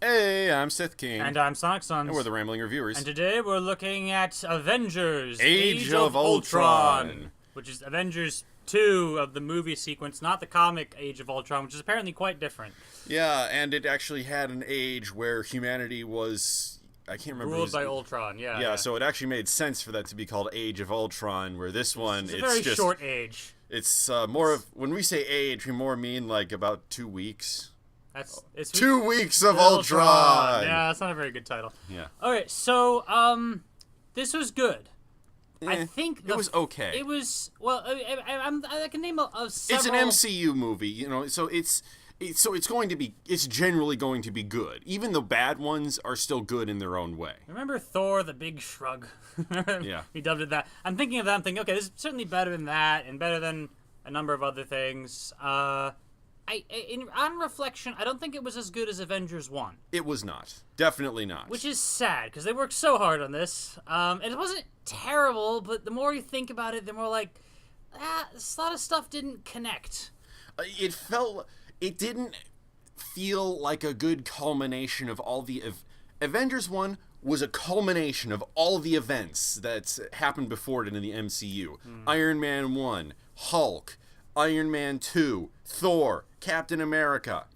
Hey, I'm Sith King. And I'm Sonic Sons. And we're the Rambling Reviewers. And today we're looking at Avengers Age of Ultron. Which is Avengers 2 of the movie sequence, not the comic Age of Ultron, which is apparently quite different. Yeah, and it actually had an age where humanity was... I can't remember. Ruled by Ultron, yeah. Yeah, so it actually made sense for that to be called Age of Ultron, where this one, it's a very just... short age. It's more of... When we say age, we more mean like about 2 weeks. It's 2 weeks of Ultron! Yeah, that's not a very good title. Yeah. Alright, so, this was good. I think it was okay. It was, well, I can name several... It's an MCU movie, you know, so it's generally going to be good. Even the bad ones are still good in their own way. Remember Thor, the Big Shrug? Yeah. He dubbed it that. I'm thinking of that, I'm thinking, okay, this is certainly better than that, and better than a number of other things. On reflection, I don't think it was as good as Avengers 1. It was not. Definitely not. Which is sad, because they worked so hard on this. And it wasn't terrible, but the more you think about it, the more like, a lot of stuff didn't connect. It didn't feel like a good culmination of all the... Avengers 1 was a culmination of all the events that happened before it in the MCU. Iron Man 1, Hulk, Iron Man 2, Thor, Captain America.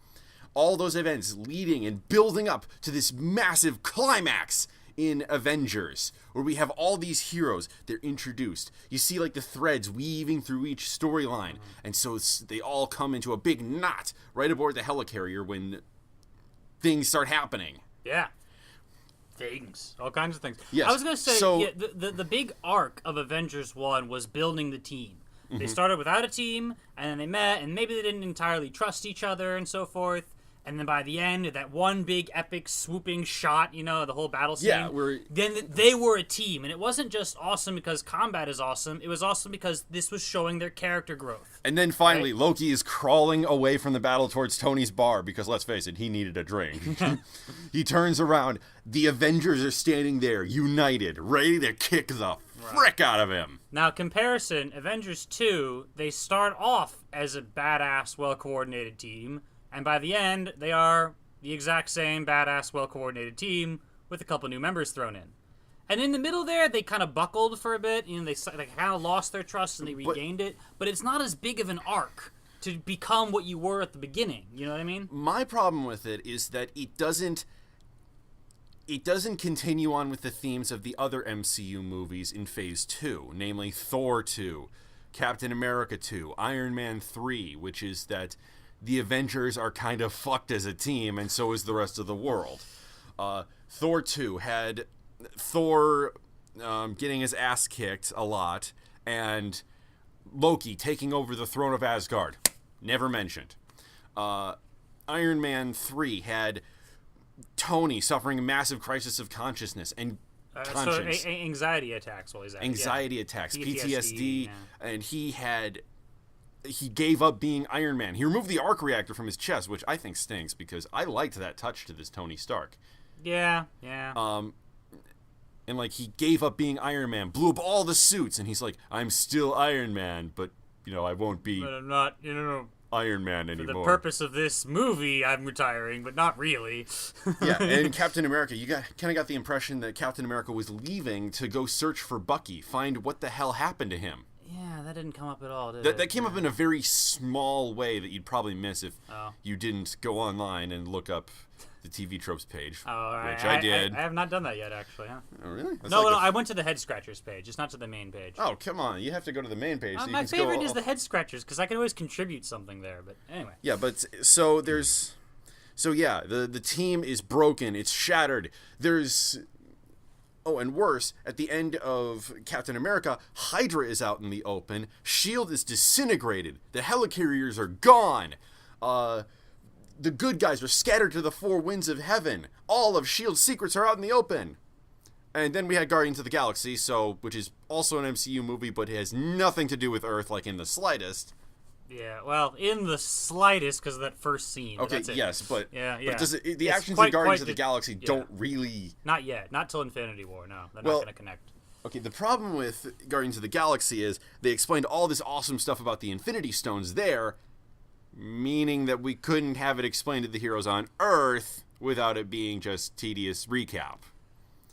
All those events leading and building up to this massive climax in Avengers, where we have all these heroes. They're introduced. You see like the threads weaving through each storyline, and so they all come into a big knot right aboard the helicarrier when things start happening. Yeah. Things. All kinds of things. Yes. I was going to say, the big arc of Avengers 1 was building the team. They started without a team, and then they met, and maybe they didn't entirely trust each other and so forth. And then by the end, that one big epic swooping shot, you know, the whole battle scene, then they were a team. And it wasn't just awesome because combat is awesome. It was awesome because this was showing their character growth. And then finally, right? Loki is crawling away from the battle towards Tony's bar because, let's face it, he needed a drink. He turns around. The Avengers are standing there, united, ready to kick the frick out of him. Now, comparison, Avengers 2, they start off as a badass, well-coordinated team. And by the end, they are the exact same badass, well-coordinated team with a couple new members thrown in. And in the middle there, they kind of buckled for a bit. You know, they kind of lost their trust and they regained it. But it's not as big of an arc to become what you were at the beginning. You know what I mean? My problem with it is that it doesn't continue on with the themes of the other MCU movies in Phase 2, namely Thor 2, Captain America 2, Iron Man 3, which is that the Avengers are kind of fucked as a team, and so is the rest of the world. Thor 2 had Thor getting his ass kicked a lot, and Loki taking over the throne of Asgard. Never mentioned. Iron Man 3 had Tony suffering a massive crisis of consciousness and conscience. So anxiety attacks while he's at Anxiety attacks, PTSD, and he gave up being Iron Man. He removed the arc reactor from his chest, which I think stinks because I liked that touch to this Tony Stark. Yeah. And like he gave up being Iron Man, blew up all the suits, and he's like, I'm still Iron Man, but you know I won't be. But I'm not, Iron Man anymore. For the purpose of this movie, I'm retiring, but not really. Yeah, and Captain America, you kind of got the impression that Captain America was leaving to go search for Bucky, find what the hell happened to him. Yeah, that didn't come up at all, did it? That came up in a very small way that you'd probably miss if you didn't go online and look up the TV Tropes page, which I did. I have not done that yet, actually. Huh? Oh, really? No, I went to the Head Scratchers page. It's not to the main page. Oh, come on. You have to go to the main page. My favorite is the Head Scratchers, because I can always contribute something there, but anyway. Yeah, but so there's... So yeah, the team is broken. It's shattered. There's... Oh, and worse, at the end of Captain America, Hydra is out in the open. S.H.I.E.L.D. is disintegrated. The helicarriers are gone. The good guys are scattered to the four winds of heaven. All of S.H.I.E.L.D's secrets are out in the open. And then we had Guardians of the Galaxy, which is also an MCU movie, but it has nothing to do with Earth, like in the slightest. Yeah, well, in the slightest, because of that first scene. Okay, that's it. yes, but the It's actions in Guardians of the Galaxy don't really... Not yet. Not till Infinity War, no. They're not going to connect. Okay, the problem with Guardians of the Galaxy is they explained all this awesome stuff about the Infinity Stones there, meaning that we couldn't have it explained to the heroes on Earth without it being just tedious recap.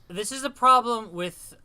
This is a problem with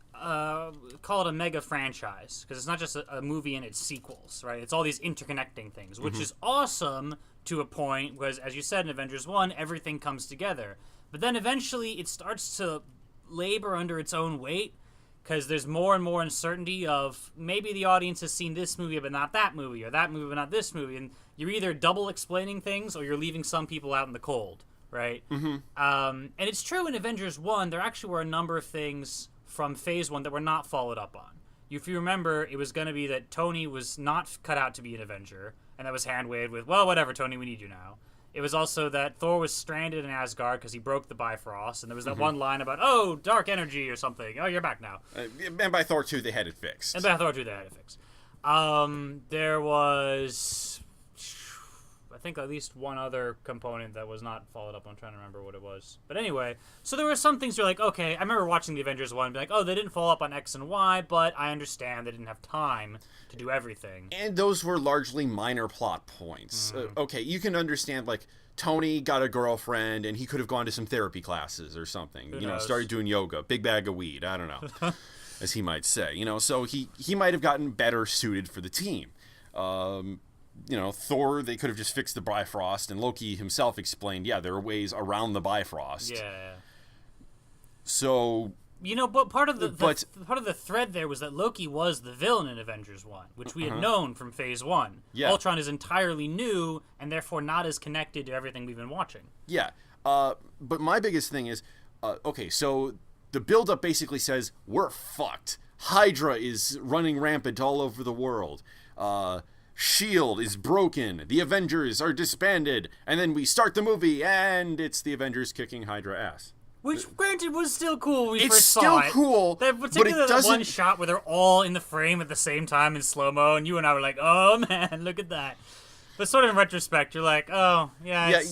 call it a mega franchise, because it's not just a movie and its sequels, right? It's all these interconnecting things, which is awesome to a point, because as you said in Avengers 1, everything comes together. But then eventually it starts to labor under its own weight, because there's more and more uncertainty of maybe the audience has seen this movie but not that movie, or that movie but not this movie, and you're either double explaining things or you're leaving some people out in the cold, right? And it's true in Avengers 1, there actually were a number of things from Phase 1 that were not followed up on. If you remember, it was going to be that Tony was not cut out to be an Avenger, and that was hand-waved with, well, whatever, Tony, we need you now. It was also that Thor was stranded in Asgard because he broke the Bifrost, and there was that one line about, oh, dark energy or something. Oh, you're back now. And by Thor 2, they had it fixed. And by Thor 2, they had it fixed. There was, I think, at least one other component that was not followed up. I'm trying to remember what it was. But anyway, so there were some things where, like, okay, I remember watching the Avengers 1 and be like, oh, they didn't follow up on X and Y, but I understand they didn't have time to do everything. And those were largely minor plot points. Okay, you can understand, like, Tony got a girlfriend and he could have gone to some therapy classes or something. Who knows? Started doing yoga, big bag of weed, I don't know, as he might say. So he might have gotten better suited for the team. Thor, they could have just fixed the Bifrost, and Loki himself explained, yeah, there are ways around the Bifrost. Yeah. So... but part of the thread there was that Loki was the villain in Avengers 1, which we had known from Phase 1. Yeah. Ultron is entirely new, and therefore not as connected to everything we've been watching. Yeah. But my biggest thing is, okay, so the build-up basically says, we're fucked. Hydra is running rampant all over the world. S.H.I.E.L.D. is broken. The Avengers are disbanded. And then we start the movie, and it's the Avengers kicking Hydra ass. Which, granted, was still cool when we it's first saw it. It's still cool, particularly that one shot where they're all in the frame at the same time in slow-mo, and you and I were like, oh, man, look at that. But sort of in retrospect, you're like, oh, yeah,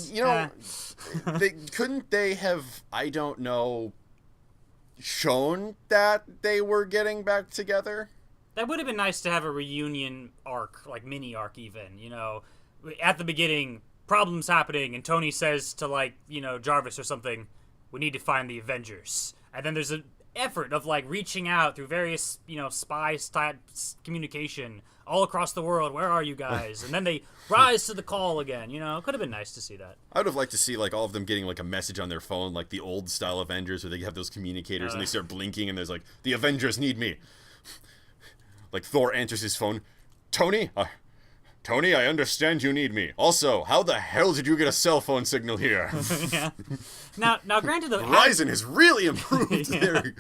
couldn't they have, I don't know, shown that they were getting back together? That would have been nice to have a reunion arc, like mini arc even, At the beginning, problems happening, and Tony says to, Jarvis or something, we need to find the Avengers. And then there's an effort of, reaching out through various, spy-type communication all across the world. Where are you guys? And then they rise to the call again, It could have been nice to see that. I would have liked to see, all of them getting, a message on their phone, like the old-style Avengers, where they have those communicators and they start blinking and there's, the Avengers need me. Thor answers his phone. Tony, I understand you need me. Also, how the hell did you get a cell phone signal here? Yeah. Now, granted, Verizon has really improved there.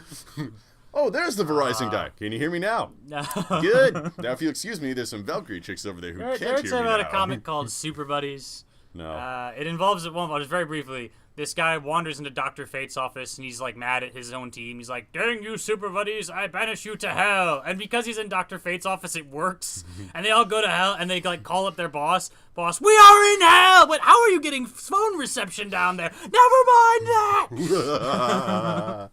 Oh, there's the Verizon guy. Can you hear me now? No. Good. Now, if you'll excuse me, there's some Valkyrie chicks over there who can't hear me now. about a comic called Super Buddies. No. It involves, just very briefly, this guy wanders into Dr. Fate's office, and he's, mad at his own team. He's like, dang you, Super Buddies, I banish you to hell. And because he's in Dr. Fate's office, it works. And they all go to hell, and they, call up their boss. Boss, we are in hell! But how are you getting phone reception down there? Never mind that!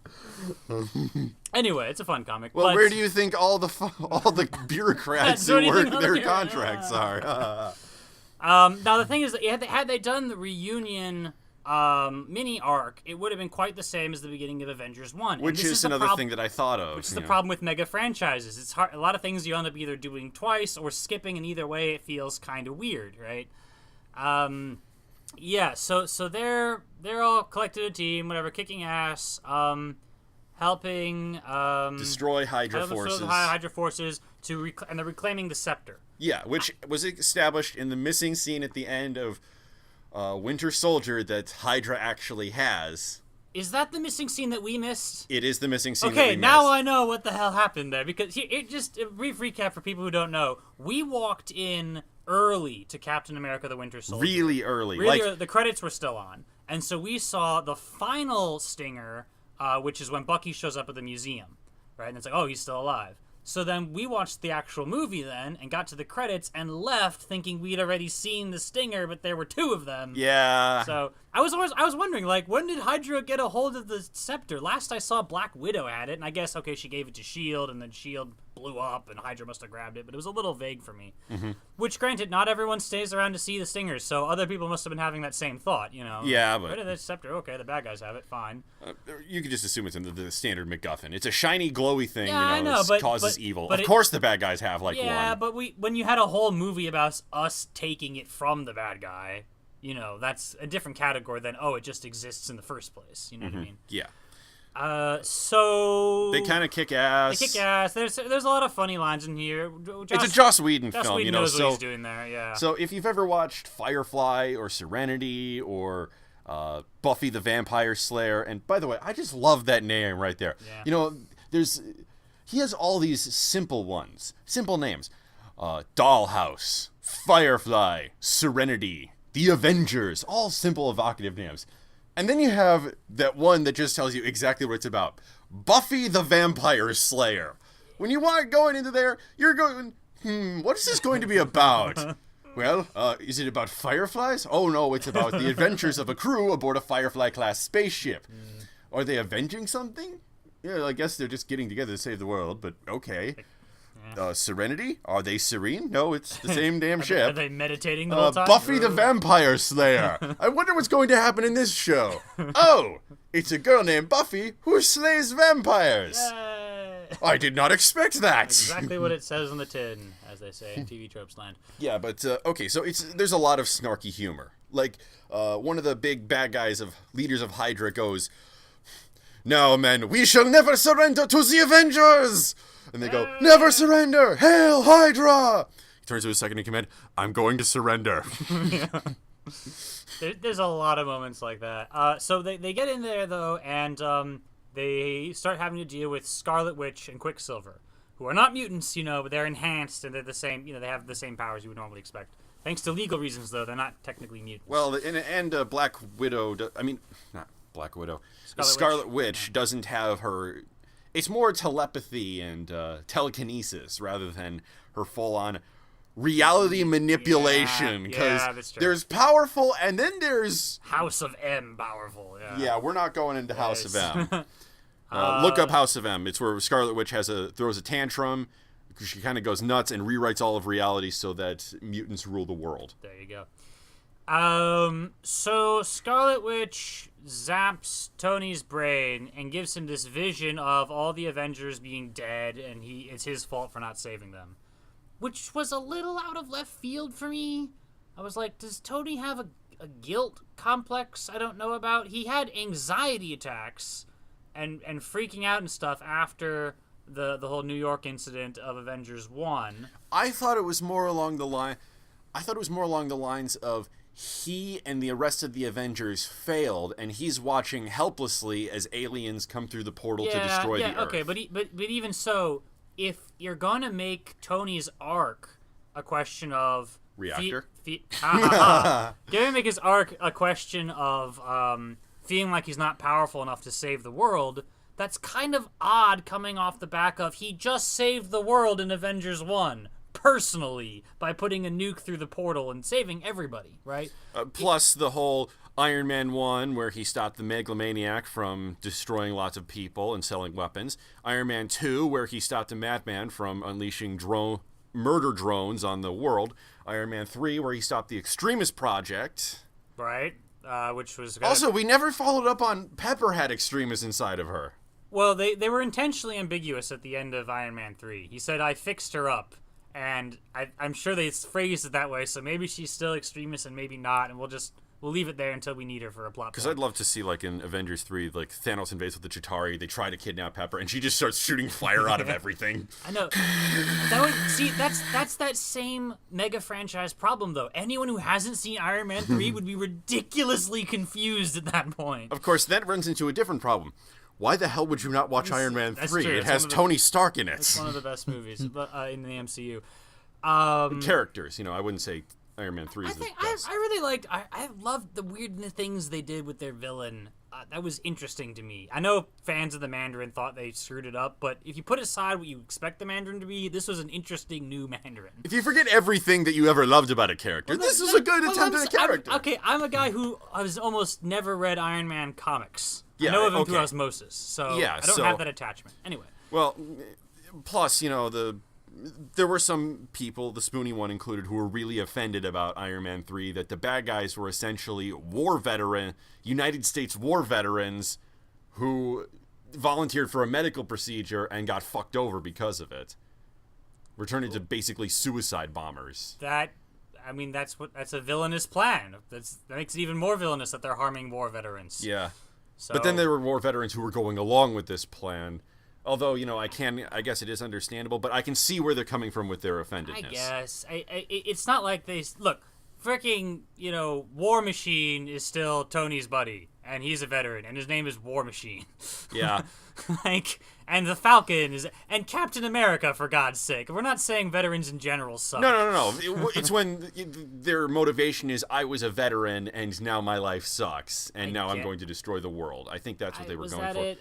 Anyway, it's a fun comic. Well, where do you think all the bureaucrats who work their contracts are? Now, the thing is, that had they done the reunion mini arc, it would have been quite the same as the beginning of Avengers 1. Which is another thing that I thought of. Which is the problem with mega franchises. It's hard. A lot of things you end up either doing twice or skipping, and either way it feels kind of weird, right? Yeah, so they're all collected a team, whatever, kicking ass, helping destroy Hydra forces. Hydra forces and they're reclaiming the scepter. Yeah, which was established in the missing scene at the end of Winter Soldier that Hydra actually has. Is that the missing scene that we missed? It is the missing scene that we missed. Okay, now I know what the hell happened there. Because a brief recap for people who don't know. We walked in early to Captain America the Winter Soldier. Really early. The credits were still on. And so we saw the final stinger, which is when Bucky shows up at the museum. Right? And it's like, oh, he's still alive. So then we watched the actual movie then and got to the credits and left thinking we'd already seen the stinger, but there were two of them. Yeah. So I was wondering, when did Hydra get a hold of the scepter? Last I saw, Black Widow had it, and I guess, okay, she gave it to S.H.I.E.L.D., and then S.H.I.E.L.D. blew up and Hydra must have grabbed it, but it was a little vague for me. Which, granted, not everyone stays around to see the stingers, so other people must have been having that same thought, you know. Yeah, but... Rid of the scepter, okay, the bad guys have it, fine. You could just assume it's in the standard MacGuffin. It's a shiny, glowy thing, Yeah, you know, I know, but, causes evil. But of course the bad guys have, like, yeah, one. but when you had a whole movie about us taking it from the bad guy, you know, that's a different category than, it just exists in the first place, you know what I mean? Yeah. So they kind of kick ass. They kick ass. There's a lot of funny lines in here. It's a Joss Whedon Joss film, Whedon you know. knows So what he's doing there, yeah. So if you've ever watched Firefly or Serenity or Buffy the Vampire Slayer, and by the way, I just love that name right there. Yeah. You know, he has all these simple names: Dollhouse, Firefly, Serenity, The Avengers, all simple evocative names. And then you have that one that just tells you exactly what it's about. Buffy the Vampire Slayer. When you want going into there, you're going, what is this going to be about? Well, is it about fireflies? Oh no, it's about the adventures of a crew aboard a Firefly-class spaceship. Are they avenging something? Yeah, I guess they're just getting together to save the world, but okay. Serenity? Are they serene? No, it's the same damn ship. Are they meditating the whole time? Buffy the Vampire Slayer. I wonder what's going to happen in this show. Oh, it's a girl named Buffy who slays vampires. Yay. I did not expect that. Exactly what it says on the tin, as they say in TV Tropes Land. Yeah, but, okay, so there's a lot of snarky humor. Like, one of the big bad guys leaders of Hydra goes, "Now, men, we shall never surrender to the Avengers!" And they go, "Never surrender! Hail Hydra!" He turns to his second in command, "I'm going to surrender." There's a lot of moments like that. So they get in there, though, and they start having to deal with Scarlet Witch and Quicksilver, who are not mutants, you know, but they're enhanced, and they're the same, you know, they have the same powers you would normally expect. Thanks to legal reasons, though, they're not technically mutants. Well, and Black Widow, not Black Widow, Scarlet Witch doesn't have her... It's more telepathy and telekinesis rather than her full-on reality manipulation. Because there's powerful, and then there's... House of M powerful, yeah. Yeah, we're not going into House of M. Look up House of M. It's where Scarlet Witch throws a tantrum. She kind of goes nuts and rewrites all of reality so that mutants rule the world. There you go. So Scarlet Witch zaps Tony's brain and gives him this vision of all the Avengers being dead, and it's his fault for not saving them. Which was a little out of left field for me. I was like, does Tony have a guilt complex I don't know about? He had anxiety attacks and freaking out and stuff after the whole New York incident of Avengers 1. I thought it was more along the lines of he and the rest of the Avengers failed, and he's watching helplessly as aliens come through the portal to destroy the Earth. Okay, but even so, if you're gonna make Tony's arc a question of reactor, you're gonna make his arc a question of feeling like he's not powerful enough to save the world. That's kind of odd coming off the back of he just saved the world in Avengers 1. Personally, by putting a nuke through the portal and saving everybody, right? Plus the whole Iron Man 1, where he stopped the megalomaniac from destroying lots of people and selling weapons. Iron Man 2, where he stopped a madman from unleashing murder drones on the world. Iron Man 3, where he stopped the Extremist Project. Right, which was... Also, we never followed up on Pepper had extremists inside of her. Well, they were intentionally ambiguous at the end of Iron Man 3. He said, "I fixed her up." And I'm sure they phrased it that way, so maybe she's still extremist and maybe not, and we'll leave it there until we need her for a plot. Because I'd love to see, like, in Avengers 3, like, Thanos invades with the Chitauri, they try to kidnap Pepper, and she just starts shooting fire out of everything. I know. That's that same mega franchise problem, though. Anyone who hasn't seen Iron Man 3 would be ridiculously confused at that point. Of course, that runs into a different problem. Why the hell would you not watch Iron Man 3? True. It has Tony Stark in it. It's one of the best movies in the MCU. Characters, I wouldn't say Iron Man 3 is the best. I really liked... I loved the weird things they did with their villain. That was interesting to me. I know fans of the Mandarin thought they screwed it up, but if you put aside what you expect the Mandarin to be, this was an interesting new Mandarin. If you forget everything that you ever loved about a character, this was a good attempt at a character. I'm a guy who has almost never read Iron Man comics. Yeah, I know of him through osmosis, so yeah, I don't have that attachment. Anyway. Well, plus, there were some people, the Spoony one included, who were really offended about Iron Man 3, that the bad guys were essentially United States war veterans who volunteered for a medical procedure and got fucked over because of it. Returning to basically suicide bombers. That's a villainous plan. That makes it even more villainous that they're harming war veterans. Yeah. So, but then there were war veterans who were going along with this plan. Although, I guess it is understandable, but I can see where they're coming from with their offendedness. I guess. It's not like they... Look, freaking, War Machine is still Tony's buddy, and he's a veteran, and his name is War Machine. Yeah. And the Falcon is... And Captain America, for God's sake. We're not saying veterans in general suck. No. It's when their motivation is, I was a veteran, and now my life sucks, and now I'm going to destroy the world. I think that's what they were going for. It?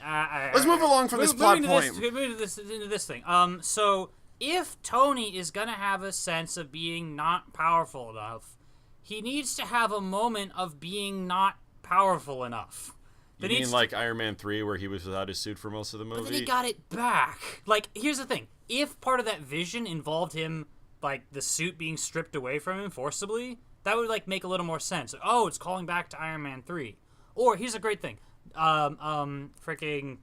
Let's move along from this plot point. Into this thing. So, if Tony is going to have a sense of being not powerful enough, he needs to have a moment of being not powerful enough. You mean like Iron Man 3, where he was without his suit for most of the movie? But then he got it back. Like, here's the thing. If part of that vision involved him, like, the suit being stripped away from him forcibly, that would, like, make a little more sense. Oh, it's calling back to Iron Man 3. Or, here's a great thing. Hawkeye.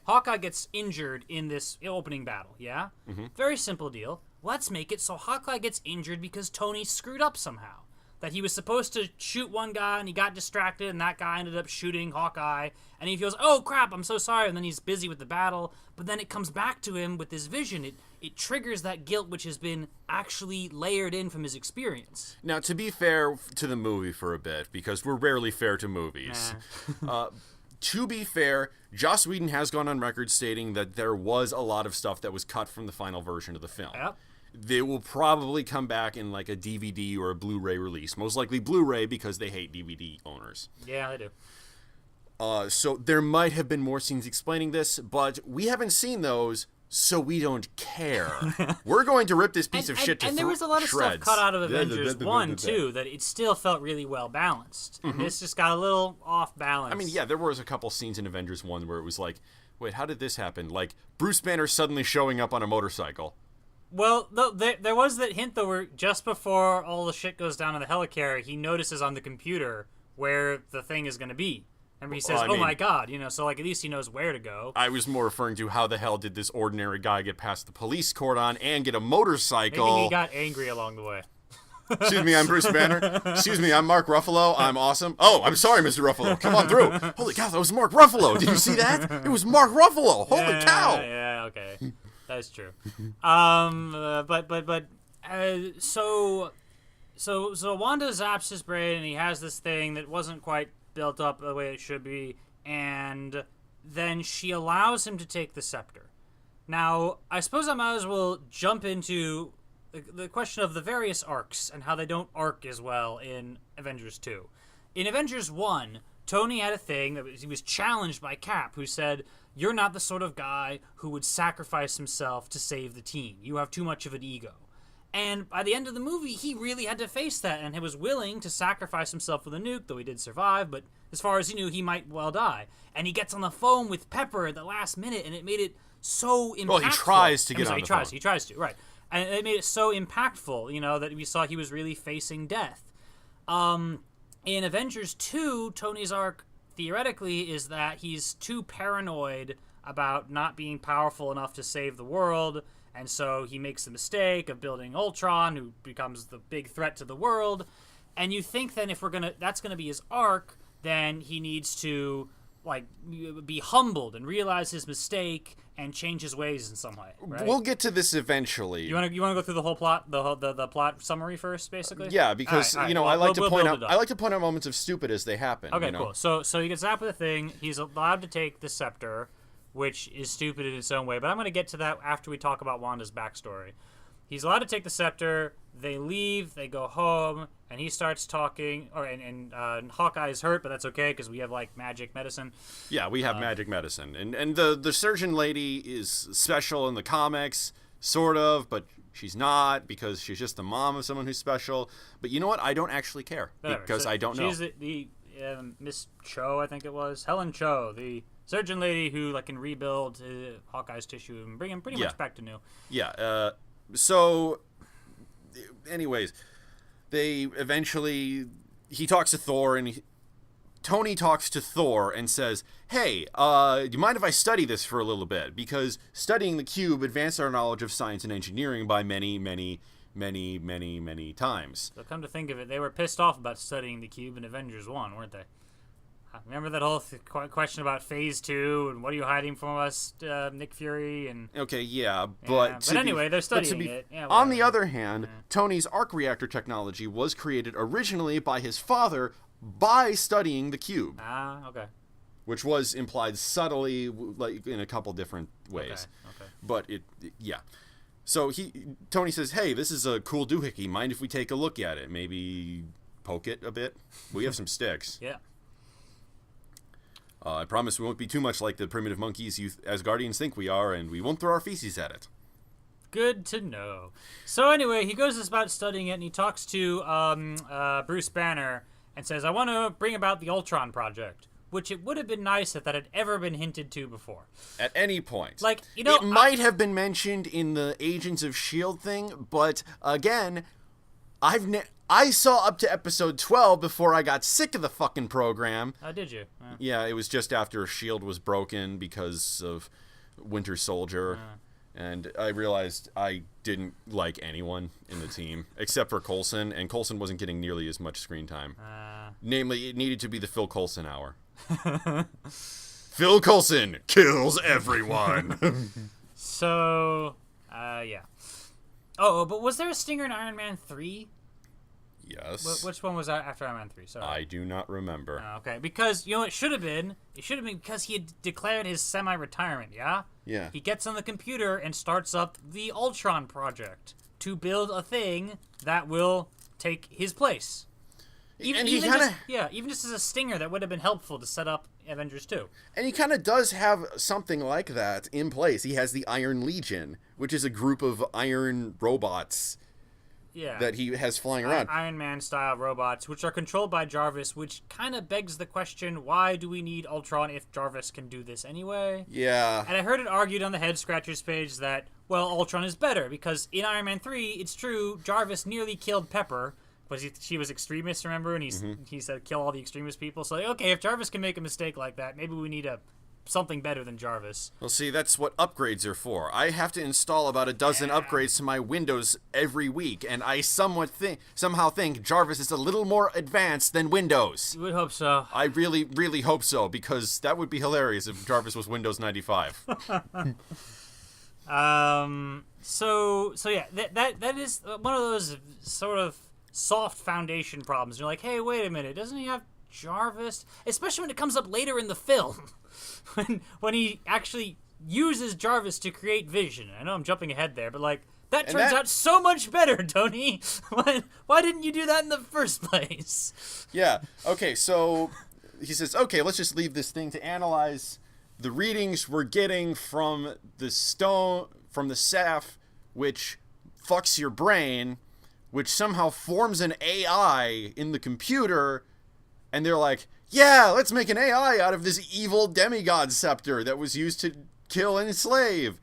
Hawkeye gets injured in this opening battle, yeah? Mm-hmm. Very simple deal. Let's make it so Hawkeye gets injured because Tony screwed up somehow. That he was supposed to shoot one guy and he got distracted and that guy ended up shooting Hawkeye and he feels, oh crap, I'm so sorry, and then he's busy with the battle, but then it comes back to him with this vision. It triggers that guilt which has been actually layered in from his experience. Now, to be fair to the movie for a bit, because we're rarely fair to movies, to be fair, Joss Whedon has gone on record stating that there was a lot of stuff that was cut from the final version of the film. Yep. They will probably come back in like a DVD or a Blu-ray release. Most likely Blu-ray because they hate DVD owners. Yeah, they do. So there might have been more scenes explaining this, but we haven't seen those, so we don't care. We're going to rip this piece of shit to shreds. And there was a lot of stuff cut out of Avengers 1, too, that it still felt really well balanced. Mm-hmm. And this just got a little off balance. I mean, yeah, there was a couple scenes in Avengers 1 where it was like, wait, how did this happen? Like, Bruce Banner suddenly showing up on a motorcycle. Well, there was that hint, though, where just before all the shit goes down in the helicarrier, he notices on the computer where the thing is going to be. And he says, my God, so like at least he knows where to go. I was more referring to how the hell did this ordinary guy get past the police cordon and get a motorcycle? Maybe he got angry along the way. Excuse me, I'm Bruce Banner. Excuse me, I'm Mark Ruffalo. I'm awesome. Oh, I'm sorry, Mr. Ruffalo. Come on through. Holy cow, that was Mark Ruffalo. Did you see that? It was Mark Ruffalo. Holy cow. Yeah, okay. That's true. So Wanda zaps his brain, and he has this thing that wasn't quite built up the way it should be, and then she allows him to take the scepter. Now, I suppose I might as well jump into the question of the various arcs and how they don't arc as well in Avengers 2. In Avengers 1, Tony had a thing that he was challenged by Cap, who said, you're not the sort of guy who would sacrifice himself to save the team. You have too much of an ego. And by the end of the movie, he really had to face that, and he was willing to sacrifice himself for the nuke, though he did survive, but as far as he knew, he might well die. And he gets on the phone with Pepper at the last minute, and it made it so impactful. Well, he tries to get on the phone. He tries to, right. And it made it so impactful, that we saw he was really facing death. In Avengers 2, Tony's arc, theoretically, is that he's too paranoid about not being powerful enough to save the world, and so he makes the mistake of building Ultron, who becomes the big threat to the world. And you think then if that's gonna be his arc, then he needs to be humbled and realize his mistake and change his ways in some way. Right? We'll get to this eventually. You want to go through the whole plot, the plot summary first, basically? Yeah, because all right. I like to point out moments of stupid as they happen. Okay, cool. So he gets zapped with a thing. He's allowed to take the scepter, which is stupid in its own way. But I'm going to get to that after we talk about Wanda's backstory. He's allowed to take the scepter. They leave. They go home, and he starts talking. And Hawkeye's hurt, but that's okay because we have magic medicine. Yeah, we have magic medicine, and the surgeon lady is special in the comics, sort of, but she's not because she's just the mom of someone who's special. But you know what? I don't actually care because I don't know. She's the Miss Cho, I think it was Helen Cho, the surgeon lady who like can rebuild Hawkeye's tissue and bring him pretty much back to new. Yeah. So, anyways, he talks to Thor, and Tony talks to Thor and says, hey, do you mind if I study this for a little bit? Because studying the cube advanced our knowledge of science and engineering by many, many, many, many, many times. So come to think of it, they were pissed off about studying the cube in Avengers 1, weren't they? Remember that whole question about Phase 2 and what are you hiding from us, Nick Fury? And okay, yeah, but anyway, they're studying it. Yeah, on the other hand, Tony's arc reactor technology was created originally by his father by studying the cube. Okay. Which was implied subtly, like in a couple different ways. Okay. But yeah. So Tony says, hey, this is a cool doohickey. Mind if we take a look at it? Maybe poke it a bit? We have some sticks. Yeah. I promise we won't be too much like the primitive monkeys you Asgardians think we are, and we won't throw our feces at it. Good to know. So anyway, he goes about studying it, and he talks to Bruce Banner and says, I want to bring about the Ultron project, which it would have been nice if that had ever been hinted to before. At any point. Like, you know, it might have been mentioned in the Agents of S.H.I.E.L.D. thing, but again, I saw up to episode 12 before I got sick of the fucking program. Oh, did you? Yeah, it was just after S.H.I.E.L.D. was broken because of Winter Soldier. And I realized I didn't like anyone in the team except for Coulson, and Coulson wasn't getting nearly as much screen time. Namely, it needed to be the Phil Coulson hour. Phil Coulson kills everyone. So, yeah. Oh, but was there a stinger in Iron Man 3? Yes. Which one was after Iron Man 3? Sorry. I do not remember. Okay, because, you know, it should have been because he had declared his semi-retirement, yeah? Yeah. He gets on the computer and starts up the Ultron project to build a thing that will take his place. Even just as a stinger, that would have been helpful to set up Avengers 2. And he kind of does have something like that in place. He has the Iron Legion, which is a group of iron robots that he has flying around. Iron Man-style robots, which are controlled by Jarvis, which kind of begs the question, why do we need Ultron if Jarvis can do this anyway? Yeah. And I heard it argued on the Head Scratchers page that, well, Ultron is better, because in Iron Man 3, it's true, Jarvis nearly killed Pepper, because she was extremist, remember? And he said, kill all the extremist people. So, okay, if Jarvis can make a mistake like that, maybe we need something better than Jarvis. Well, see, that's what upgrades are for. I have to install about a dozen upgrades to my Windows every week, and I somehow think Jarvis is a little more advanced than Windows. You would hope so. I really, really hope so, because that would be hilarious if Jarvis was Windows 95. So yeah, that is one of those sort of soft foundation problems. You're like, hey, wait a minute, doesn't he have Jarvis? Especially when it comes up later in the film. when he actually uses Jarvis to create Vision. I know I'm jumping ahead there, but like that turns out so much better, Tony. Why didn't you do that in the first place? Yeah. Okay, so he says, okay, let's just leave this thing to analyze the readings we're getting from the staff, which fucks your brain, which somehow forms an AI in the computer, and they're like, yeah, let's make an AI out of this evil demigod scepter that was used to kill and enslave.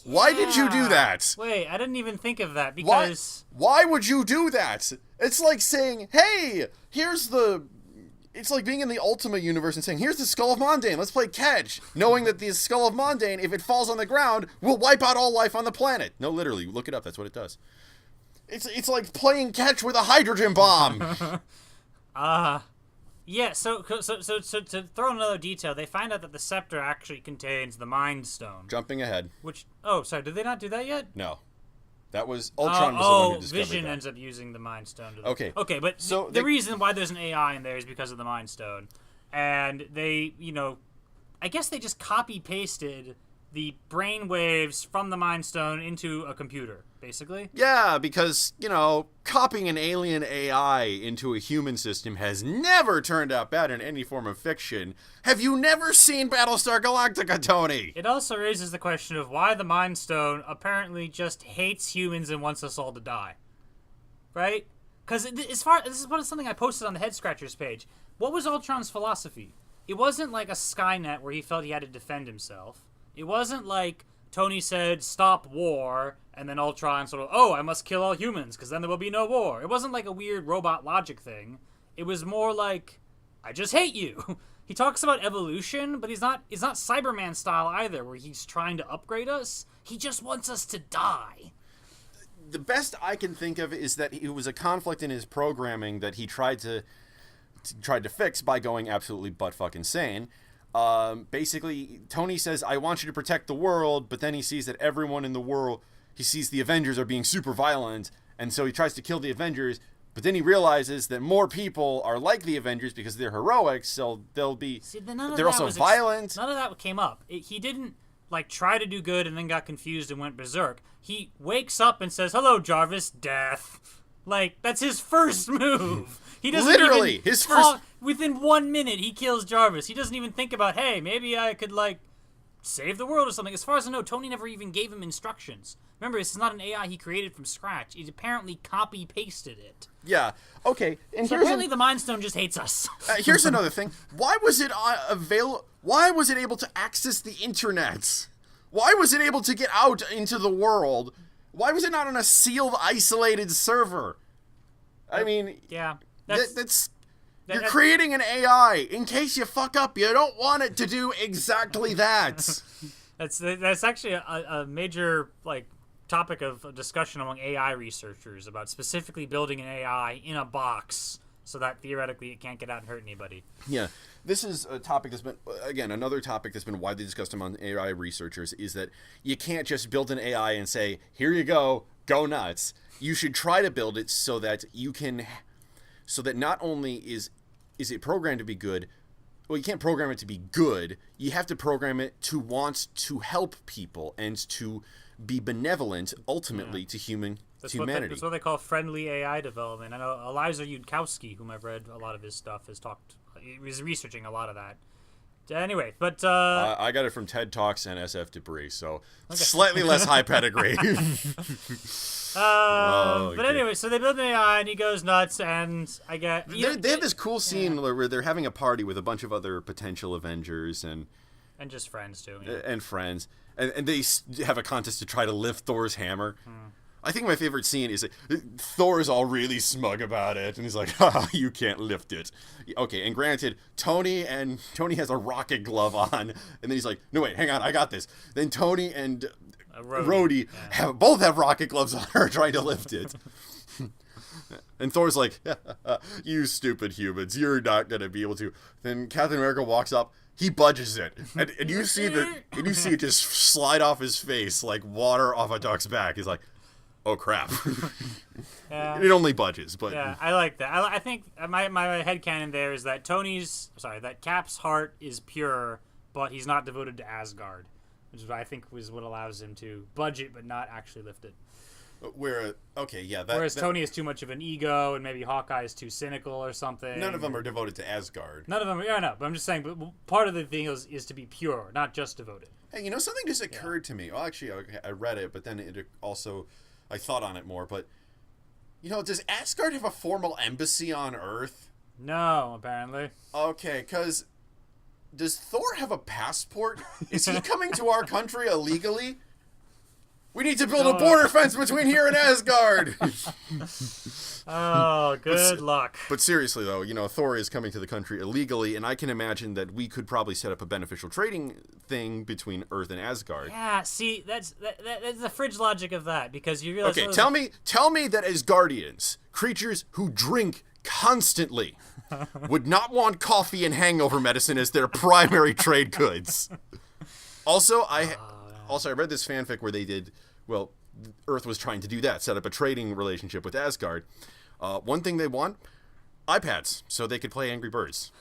Yeah. Why did you do that? Wait, I didn't even think of that, because... Why would you do that? It's like saying, hey, it's like being in the Ultima universe and saying, here's the Skull of Mondane, let's play catch, knowing that the Skull of Mondane, if it falls on the ground, will wipe out all life on the planet. No, literally, look it up, that's what it does. It's like playing catch with a hydrogen bomb. Yeah, so to throw another detail, they find out that the scepter actually contains the Mind Stone. Jumping ahead. Sorry, did they not do that yet? No. That was, Ultron was the one who discovered Vision that. ends up using the Mind Stone. Okay, but so the reason why there's an AI in there is because of the Mind Stone. And they, I guess they just copy-pasted the brain waves from the Mind Stone into a computer, basically. Yeah, because, copying an alien AI into a human system has never turned out bad in any form of fiction. Have you never seen Battlestar Galactica, Tony? It also raises the question of why the Mind Stone apparently just hates humans and wants us all to die. Right? Because this is something I posted on the Head Scratchers page. What was Ultron's philosophy? it wasn't like a Skynet where he felt he had to defend himself. It wasn't like Tony said, stop war, and then Ultron sort of, oh, I must kill all humans, because then there will be no war. It wasn't like a weird robot logic thing. It was more like, I just hate you. He talks about evolution, but it's not Cyberman style either, where he's trying to upgrade us. He just wants us to die. The best I can think of is that it was a conflict in his programming that he tried to fix by going absolutely butt-fuck insane. Basically, Tony says, I want you to protect the world, but then he sees that everyone in the world, he sees the Avengers are being super violent, and so he tries to kill the Avengers, but then he realizes that more people are like the Avengers because they're heroic, so they'll be, they're also violent. None of that came up. He didn't, like, try to do good and then got confused and went berserk. He wakes up and says, hello, Jarvis, death. Like, that's his first move. He doesn't literally even his first. Within 1 minute, he kills Jarvis. He doesn't even think about, hey, maybe I could, like, save the world or something. As far as I know, Tony never even gave him instructions. Remember, this is not an AI he created from scratch. He apparently copy-pasted it. Yeah. Okay. And so apparently the Mind Stone just hates us. Here's another thing. Why was it available? Why was it able to access the internet? Why was it able to get out into the world? Why was it not on a sealed, isolated server? I mean, yeah, you're creating an AI. In case you fuck up, you don't want it to do exactly that. That's actually a major, like, topic of discussion among AI researchers about specifically building an AI in a box so that theoretically it can't get out and hurt anybody. Yeah. This is a topic that's been, again, another topic that's been widely discussed among AI researchers is that you can't just build an AI and say, here you go nuts. You should try to build it so that not only is it programmed to be good, well, you can't program it to be good, you have to program it to want to help people and to be benevolent, ultimately, to humanity. That's what they call friendly AI development. I know Eliza Yudkowsky, whom I've read a lot of his stuff, he was researching a lot of that. Anyway, but I got it from TED Talks and SF Debris, so slightly less high pedigree. But anyway, so they build an AI and he goes nuts, and I get they have this cool scene where they're having a party with a bunch of other potential Avengers and just friends too, and friends, and they have a contest to try to lift Thor's hammer. I think my favorite scene is Thor is all really smug about it, and he's like, "Ha, you can't lift it." Okay, and granted, Tony has a rocket glove on, and then he's like, "No, wait, hang on, I got this." Then Tony and Rhodey both have rocket gloves on her trying to lift it. And Thor's like, "You stupid humans, you're not gonna be able to." Then Captain America walks up. He budges it, and you see it just slide off his face like water off a duck's back. He's like, oh crap. Yeah. It only budges, but yeah, I like that. I think my headcanon there is that that Cap's heart is pure, but he's not devoted to Asgard, which is what I think was what allows him to budge it but not actually lift it. Whereas Tony is too much of an ego, and maybe Hawkeye is too cynical or something. None of them are devoted to Asgard. None of them, yeah, no. But I'm just saying, but part of the thing is to be pure, not just devoted. Hey, something just occurred to me. Well, actually, I read it, but then it also, I thought on it more. But does Asgard have a formal embassy on Earth? No, apparently. Okay, because does Thor have a passport? Is he coming to our country illegally? We need to build a border fence between here and Asgard. Oh, good luck. But seriously, though, Thor is coming to the country illegally, and I can imagine that we could probably set up a beneficial trading thing between Earth and Asgard. Yeah, see, that's the fridge logic of that, because you realize... Okay, tell me that Asgardians, creatures who drink constantly, would not want coffee and hangover medicine as their primary trade goods. Also, I read this fanfic where Earth was trying to do that, set up a trading relationship with Asgard. One thing they want, iPads, so they could play Angry Birds.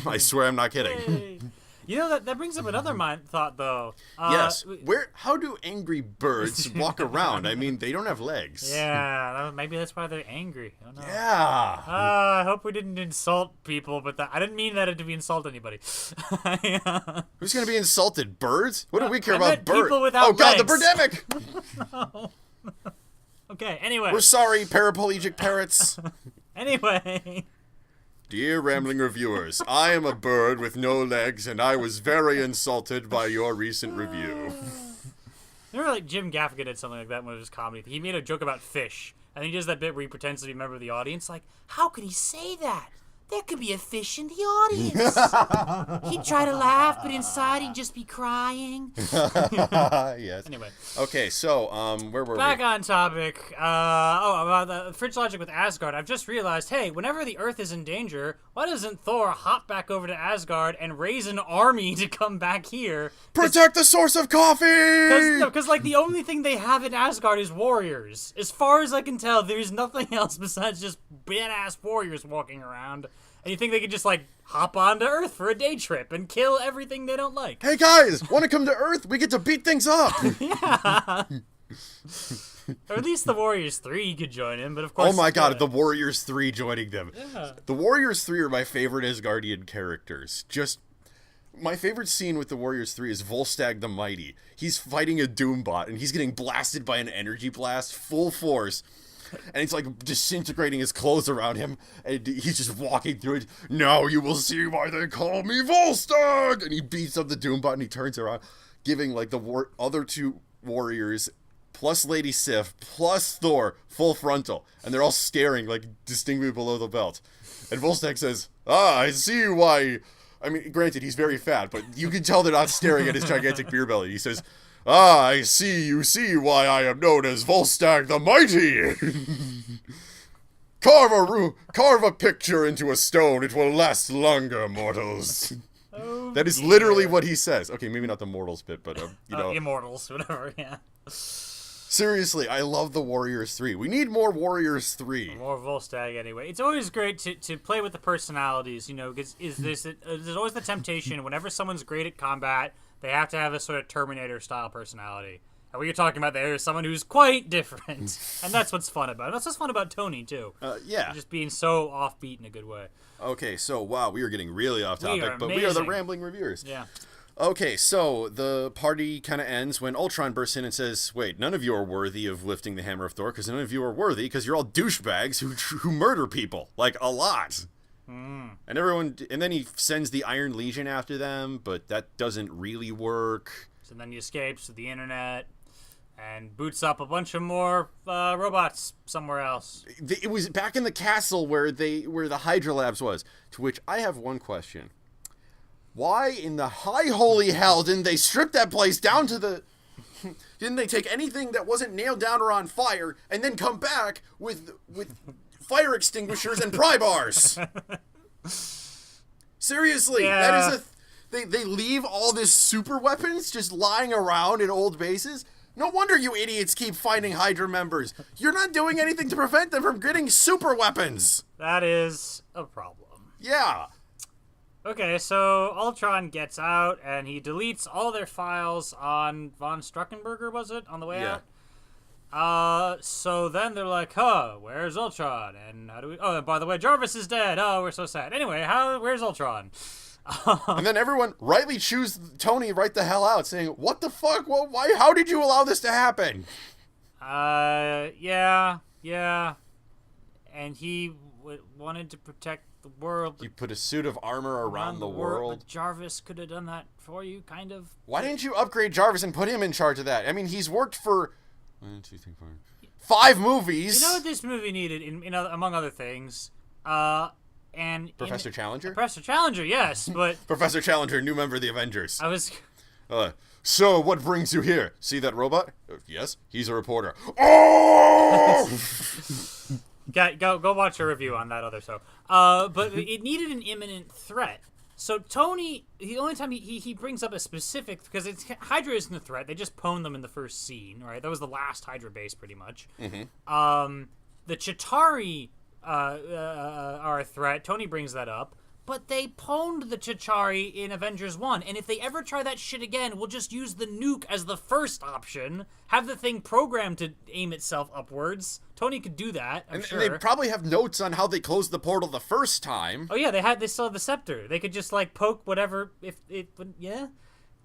I swear I'm not kidding. Hey. That brings up another thought, though. Yes. How do angry birds walk around? I mean, they don't have legs. Yeah, maybe that's why they're angry. I don't know. Yeah. I hope we didn't insult people, but I didn't mean that to be insult anybody. Who's going to be insulted? Birds? What do we care about birds? People without God, legs. the birdemic! No. Okay, anyway. We're sorry, paraplegic parrots. Anyway. Dear Rambling Reviewers, I am a bird with no legs, and I was very insulted by your recent review. Remember, like, Jim Gaffigan did something like that in one of his comedy. He made a joke about fish, and he does that bit where he pretends to be a member of the audience. Like, how could he say that? There could be a fish in the audience. He'd try to laugh, but inside he'd just be crying. Yes. Anyway. Okay, so, where were Back we? on topic. About the fridge logic with Asgard. I've just realized, hey, whenever the Earth is in danger, why doesn't Thor hop back over to Asgard and raise an army to come back here? Protect the source of coffee! Because, like, the only thing they have in Asgard is warriors. As far as I can tell, there's nothing else besides just badass warriors walking around. And you think they could just, like, hop onto Earth for a day trip and kill everything they don't like. Hey guys, want to come to Earth? We get to beat things up! Yeah. Or at least the Warriors 3 could join in, but of course... Oh my god, the Warriors 3 joining them. Yeah. The Warriors 3 are my favorite Asgardian characters. Just... My favorite scene with the Warriors 3 is Volstagg the Mighty. He's fighting a Doombot, and he's getting blasted by an energy blast, full force. And it's like disintegrating his clothes around him, and he's just walking through it. Now you will see why they call me Volstagg! And he beats up the Doombot, and he turns around, giving like the other two warriors, plus Lady Sif, plus Thor, full frontal. And they're all staring, like, distinctly below the belt. And Volstagg says, I see why... I mean, granted, he's very fat, but you can tell they're not staring at his gigantic beer belly. He says, I see why I am known as Volstagg the Mighty. Carve a picture into a stone, it will last longer, mortals. Oh, that is literally what he says. Okay, maybe not the mortals bit, but, you know. Immortals, whatever, yeah. Seriously, I love the Warriors 3. We need more Warriors 3. More Volstagg, anyway. It's always great to play with the personalities, you know, because there's always the temptation, whenever someone's great at combat, they have to have a sort of Terminator-style personality. And what you're talking about there is someone who's quite different. And that's what's fun about it. That's what's fun about Tony, too. Yeah. Just being so offbeat in a good way. Okay, so, wow, we are getting really off topic, but we are the amazing. Rambling Reviewers. Yeah. Okay, so the party kind of ends when Ultron bursts in and says, wait, none of you are worthy of lifting the Hammer of Thor, because none of you are worthy, because you're all douchebags who murder people, like, a lot. And then he sends the Iron Legion after them, but that doesn't really work. So then he escapes to the internet and boots up a bunch of more robots somewhere else. It was back in the castle where the Hydra Labs was, to which I have one question. Why in the high holy hell didn't they strip that place down to the... Didn't they take anything that wasn't nailed down or on fire and then come back with fire extinguishers and pry bars? Seriously, yeah. that is they leave all this super weapons just lying around in old bases? No wonder you idiots keep finding Hydra members. You're not doing anything to prevent them from getting super weapons. That is a problem. Yeah. Okay, so Ultron gets out, and he deletes all their files on von Struckenberger, was it, on the way out? So then they're like, where's Ultron? And how do we... Oh, and by the way, Jarvis is dead. Oh, we're so sad. Anyway, where's Ultron? And then everyone rightly chews Tony right the hell out, saying, what the fuck? Well, why? How did you allow this to happen? Yeah. And he wanted to protect the world. You put a suit of armor around the world. But Jarvis could have done that for you, kind of. Why didn't you upgrade Jarvis and put him in charge of that? I mean, he's worked for 5 movies. You know what this movie needed, among other things? Professor Challenger? Professor Challenger, yes, but... Professor Challenger, new member of the Avengers. I was... So, what brings you here? See that robot? Yes, he's a reporter. Oh! Go watch a review on that other show. But it needed an imminent threat. So Tony, the only time he brings up a specific, because Hydra isn't a threat. They just pwned them in the first scene, right? That was the last Hydra base, pretty much. Mm-hmm. The Chitauri are a threat. Tony brings that up. But they pwned the Chitauri in Avengers 1, and if they ever try that shit again, we'll just use the nuke as the first option, have the thing programmed to aim itself upwards. Tony could do that, I'm sure. And they probably have notes on how they closed the portal the first time. Oh yeah, they still have the scepter. They could just, like, poke whatever, yeah?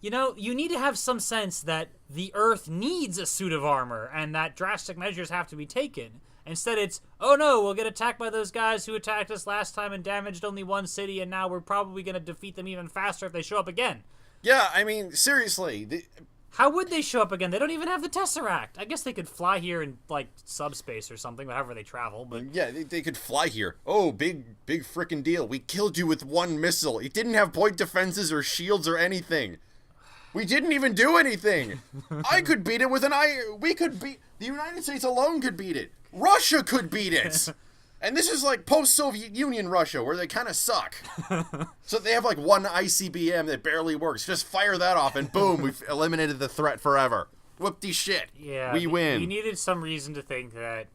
You know, you need to have some sense that the Earth needs a suit of armor, and that drastic measures have to be taken. Instead, it's, oh no, we'll get attacked by those guys who attacked us last time and damaged only one city, and now we're probably going to defeat them even faster if they show up again. Yeah, I mean, seriously. How would they show up again? They don't even have the Tesseract. I guess they could fly here in, like, subspace or something, however they travel, but... Yeah, they could fly here. Oh, big frickin' deal. We killed you with one missile. It didn't have point defenses or shields or anything. We didn't even do anything. I could beat it with we could beat... The United States alone could beat it. Russia could beat it. And this is like post-Soviet Union Russia, where they kind of suck. So they have like one ICBM that barely works. Just fire that off and boom, we've eliminated the threat forever. Whoop-de shit. Yeah, we win. We needed some reason to think that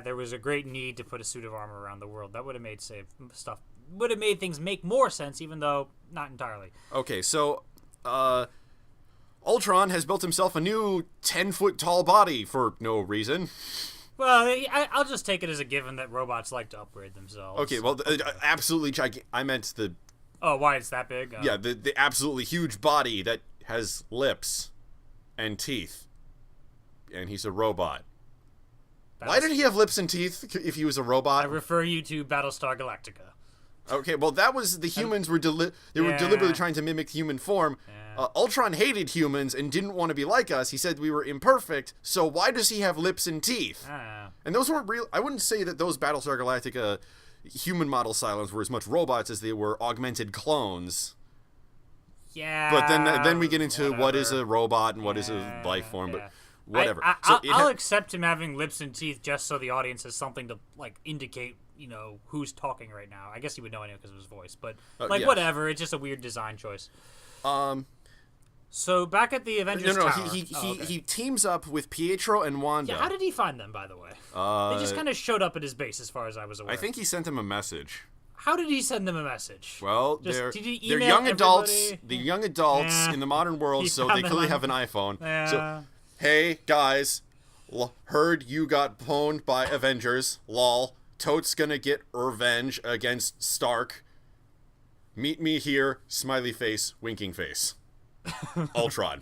there was a great need to put a suit of armor around the world. That would have made things make more sense, even though not entirely. Okay, so Ultron has built himself a new 10-foot tall body for no reason. Well, I'll just take it as a given that robots like to upgrade themselves. Okay, well, absolutely gigantic. I meant the... Oh, why it's that big? Yeah, the absolutely huge body that has lips and teeth. And he's a robot. Why did he have lips and teeth if he was a robot? I refer you to Battlestar Galactica. Okay, well, that was... The humans were deliberately trying to mimic human form. Yeah. Ultron hated humans and didn't want to be like us. He said we were imperfect, so why does he have lips and teeth? And those weren't real... I wouldn't say that those Battlestar Galactica human model Cylons were as much robots as they were augmented clones. Yeah. But then we get into what is a robot and what is a life form, but whatever. I'll accept him having lips and teeth just so the audience has something to, like, indicate, you know, who's talking right now. I guess he would know anyway because of his voice, but, yes. Whatever. It's just a weird design choice. So back at the Avengers Tower. He teams up with Pietro and Wanda. Yeah, how did he find them, by the way? They just kind of showed up at his base, as far as I was aware. I think he sent them a message. How did he send them a message? Well, they're young adults. They're young adults in the modern world, so they clearly have an iPhone. Yeah. So, hey guys, heard you got pwned by Avengers. Lol. Totes gonna get revenge against Stark. Meet me here. Smiley face, winking face. Ultron.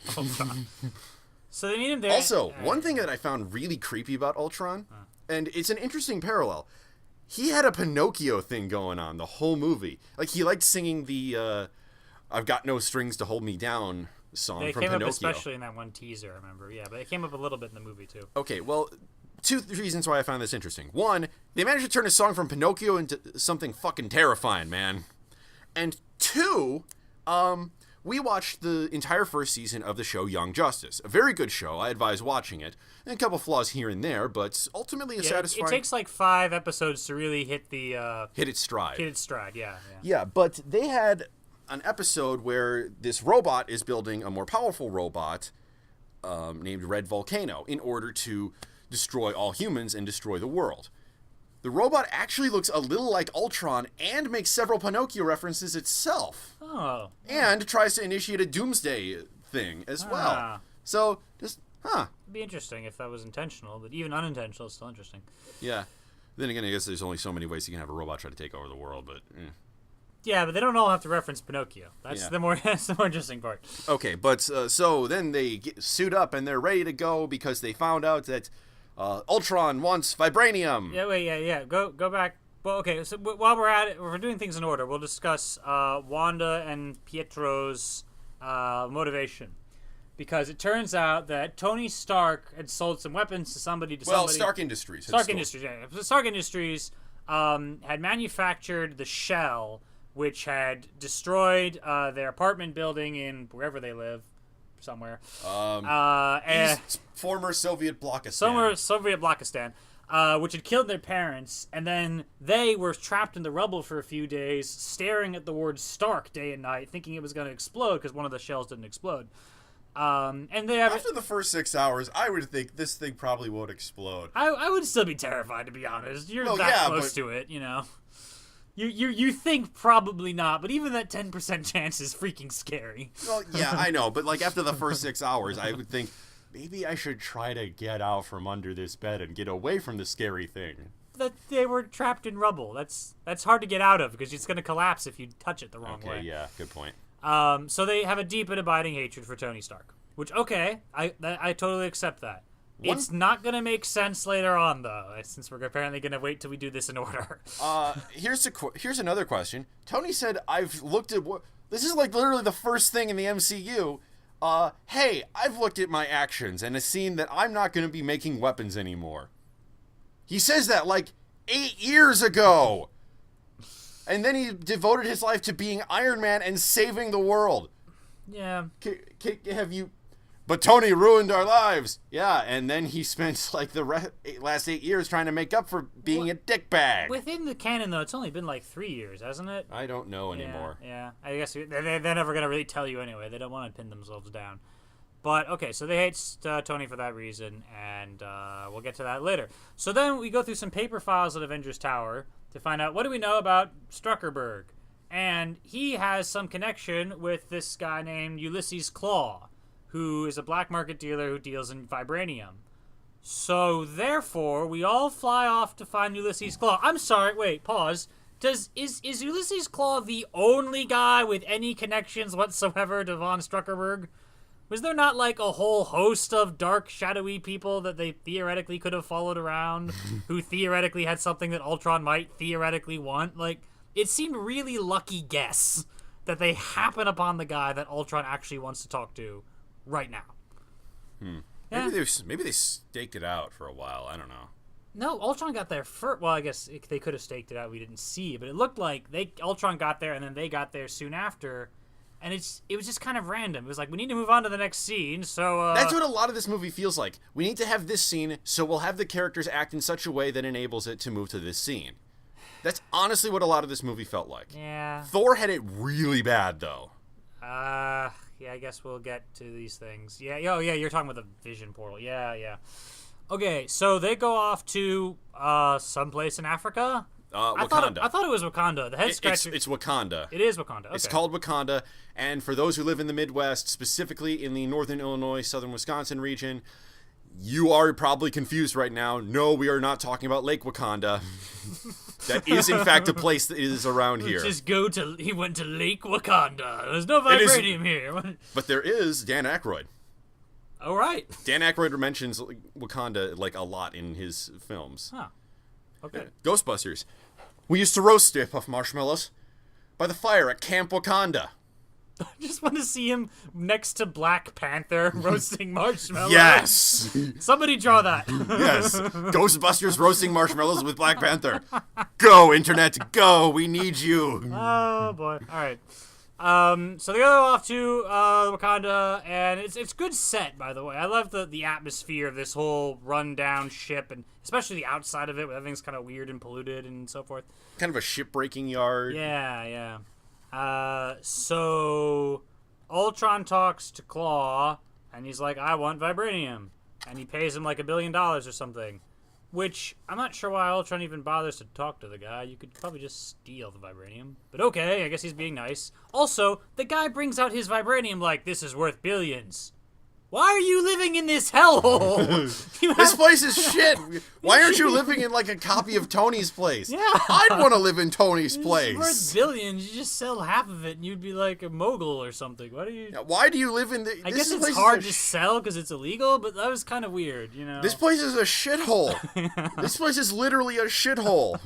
So they need him there. Also, one thing that I found really creepy about Ultron, and it's an interesting parallel, he had a Pinocchio thing going on the whole movie. Like, he liked singing the I've Got No Strings to Hold Me Down song from Pinocchio. They came up especially in that one teaser, I remember. Yeah, but it came up a little bit in the movie, too. Okay, well, two reasons why I found this interesting. One, they managed to turn a song from Pinocchio into something fucking terrifying, man. And two, we watched the entire first season of the show Young Justice. A very good show. I advise watching it. And a couple flaws here and there, but ultimately a satisfying... It takes like 5 episodes to really hit the... hit its stride. Yeah, but they had an episode where this robot is building a more powerful robot named Red Volcano in order to destroy all humans and destroy the world. The robot actually looks a little like Ultron and makes several Pinocchio references itself. Oh. And tries to initiate a doomsday thing as well. So, just, It'd be interesting if that was intentional, but even unintentional is still interesting. Yeah. Then again, I guess there's only so many ways you can have a robot try to take over the world, but... Yeah, but they don't all have to reference Pinocchio. That's the more interesting part. Okay, but so then they suit up and they're ready to go because they found out that... Ultron wants vibranium. Yeah. Go back. Well, okay. So while we're at it, we're doing things in order. We'll discuss Wanda and Pietro's motivation, because it turns out that Tony Stark had sold some weapons to somebody. Stark Industries. Stark Industries had manufactured the shell, which had destroyed their apartment building in wherever they live. Somewhere. Former Soviet Blockistan. Soviet Blockistan, which had killed their parents, and then they were trapped in the rubble for a few days, staring at the word Stark day and night, thinking it was going to explode because one of the shells didn't explode. And they after the first 6 hours, I would think this thing probably won't explode. I would still be terrified, to be honest. You're close to it, you know. You think probably not, but even that 10% chance is freaking scary. Well, yeah, I know, but like after the first 6 hours, I would think maybe I should try to get out from under this bed and get away from the scary thing. That they were trapped in rubble. That's hard to get out of because it's going to collapse if you touch it the wrong way. Okay, yeah, good point. So they have a deep and abiding hatred for Tony Stark, which I totally accept that. It's not going to make sense later on, though, since we're apparently going to wait till we do this in order. Here's another question. Tony said, I've looked at what... This is like literally the first thing in the MCU. Hey, I've looked at my actions and have seen that I'm not going to be making weapons anymore. He says that like 8 years ago. And then he devoted his life to being Iron Man and saving the world. Yeah. Have you... But Tony ruined our lives. Yeah, and then he spent like the last 8 years trying to make up for being a dickbag. Within the canon, though, it's only been like 3 years, hasn't it? I don't know anymore. Yeah. I guess they're never going to really tell you anyway. They don't want to pin themselves down. But, okay, so they hate Tony for that reason, and we'll get to that later. So then we go through some paper files at Avengers Tower to find out what do we know about Struckerberg. And he has some connection with this guy named Ulysses Claw, who is a black market dealer who deals in vibranium. So, therefore, we all fly off to find Ulysses Claw. I'm sorry, wait, pause. Is Ulysses Claw the only guy with any connections whatsoever to von Struckerberg? Was there not, like, a whole host of dark, shadowy people that they theoretically could have followed around, who theoretically had something that Ultron might theoretically want? Like, it seemed really lucky guess that they happen upon the guy that Ultron actually wants to talk to right now. Yeah. Maybe they staked it out for a while. I don't know. No, Ultron got there first. Well, I guess they could have staked it out. We didn't see, but it looked like Ultron got there, and then they got there soon after. And it was just kind of random. It was like, we need to move on to the next scene, so... That's what a lot of this movie feels like. We need to have this scene, so we'll have the characters act in such a way that enables it to move to this scene. That's honestly what a lot of this movie felt like. Yeah. Thor had it really bad, though. Yeah, I guess we'll get to these things. Yeah, you're talking about the vision portal. Yeah. Okay, so they go off to someplace in Africa. Wakanda. I thought it was Wakanda. The head scratcher. It's Wakanda. It is Wakanda. Okay. It's called Wakanda, and for those who live in the Midwest, specifically in the northern Illinois, southern Wisconsin region, you are probably confused right now. No, we are not talking about Lake Wakanda. That is, in fact, a place that is around here. He went to Lake Wakanda. There's no vibranium here. But there is Dan Aykroyd. All right. Dan Aykroyd mentions Wakanda like a lot in his films. Huh. Okay. Ghostbusters. We used to roast Stay Puft Marshmallows by the fire at Camp Wakanda. I just want to see him next to Black Panther roasting marshmallows. Yes! Somebody draw that. Yes. Ghostbusters roasting marshmallows with Black Panther. Go, Internet, go. We need you. Oh, boy. All right. So they go off to Wakanda, and it's good set, by the way. I love the atmosphere of this whole rundown ship, and especially the outside of it, where everything's kind of weird and polluted and so forth. Kind of a shipbreaking yard. Yeah. So Ultron talks to Claw, and he's like, I want vibranium. And he pays him like $1 billion or something. Which, I'm not sure why Ultron even bothers to talk to the guy. You could probably just steal the vibranium. But okay, I guess he's being nice. Also, the guy brings out his vibranium like, this is worth billions. Why are you living in this hellhole? This place is shit. Why aren't you living in like a copy of Tony's place? Yeah. I'd want to live in Tony's place. It's worth billions. You just sell half of it and you'd be like a mogul or something. Why do you live in the... I guess it's hard to sell because it's illegal, but that was kind of weird, you know? This place is a shithole. This place is literally a shithole.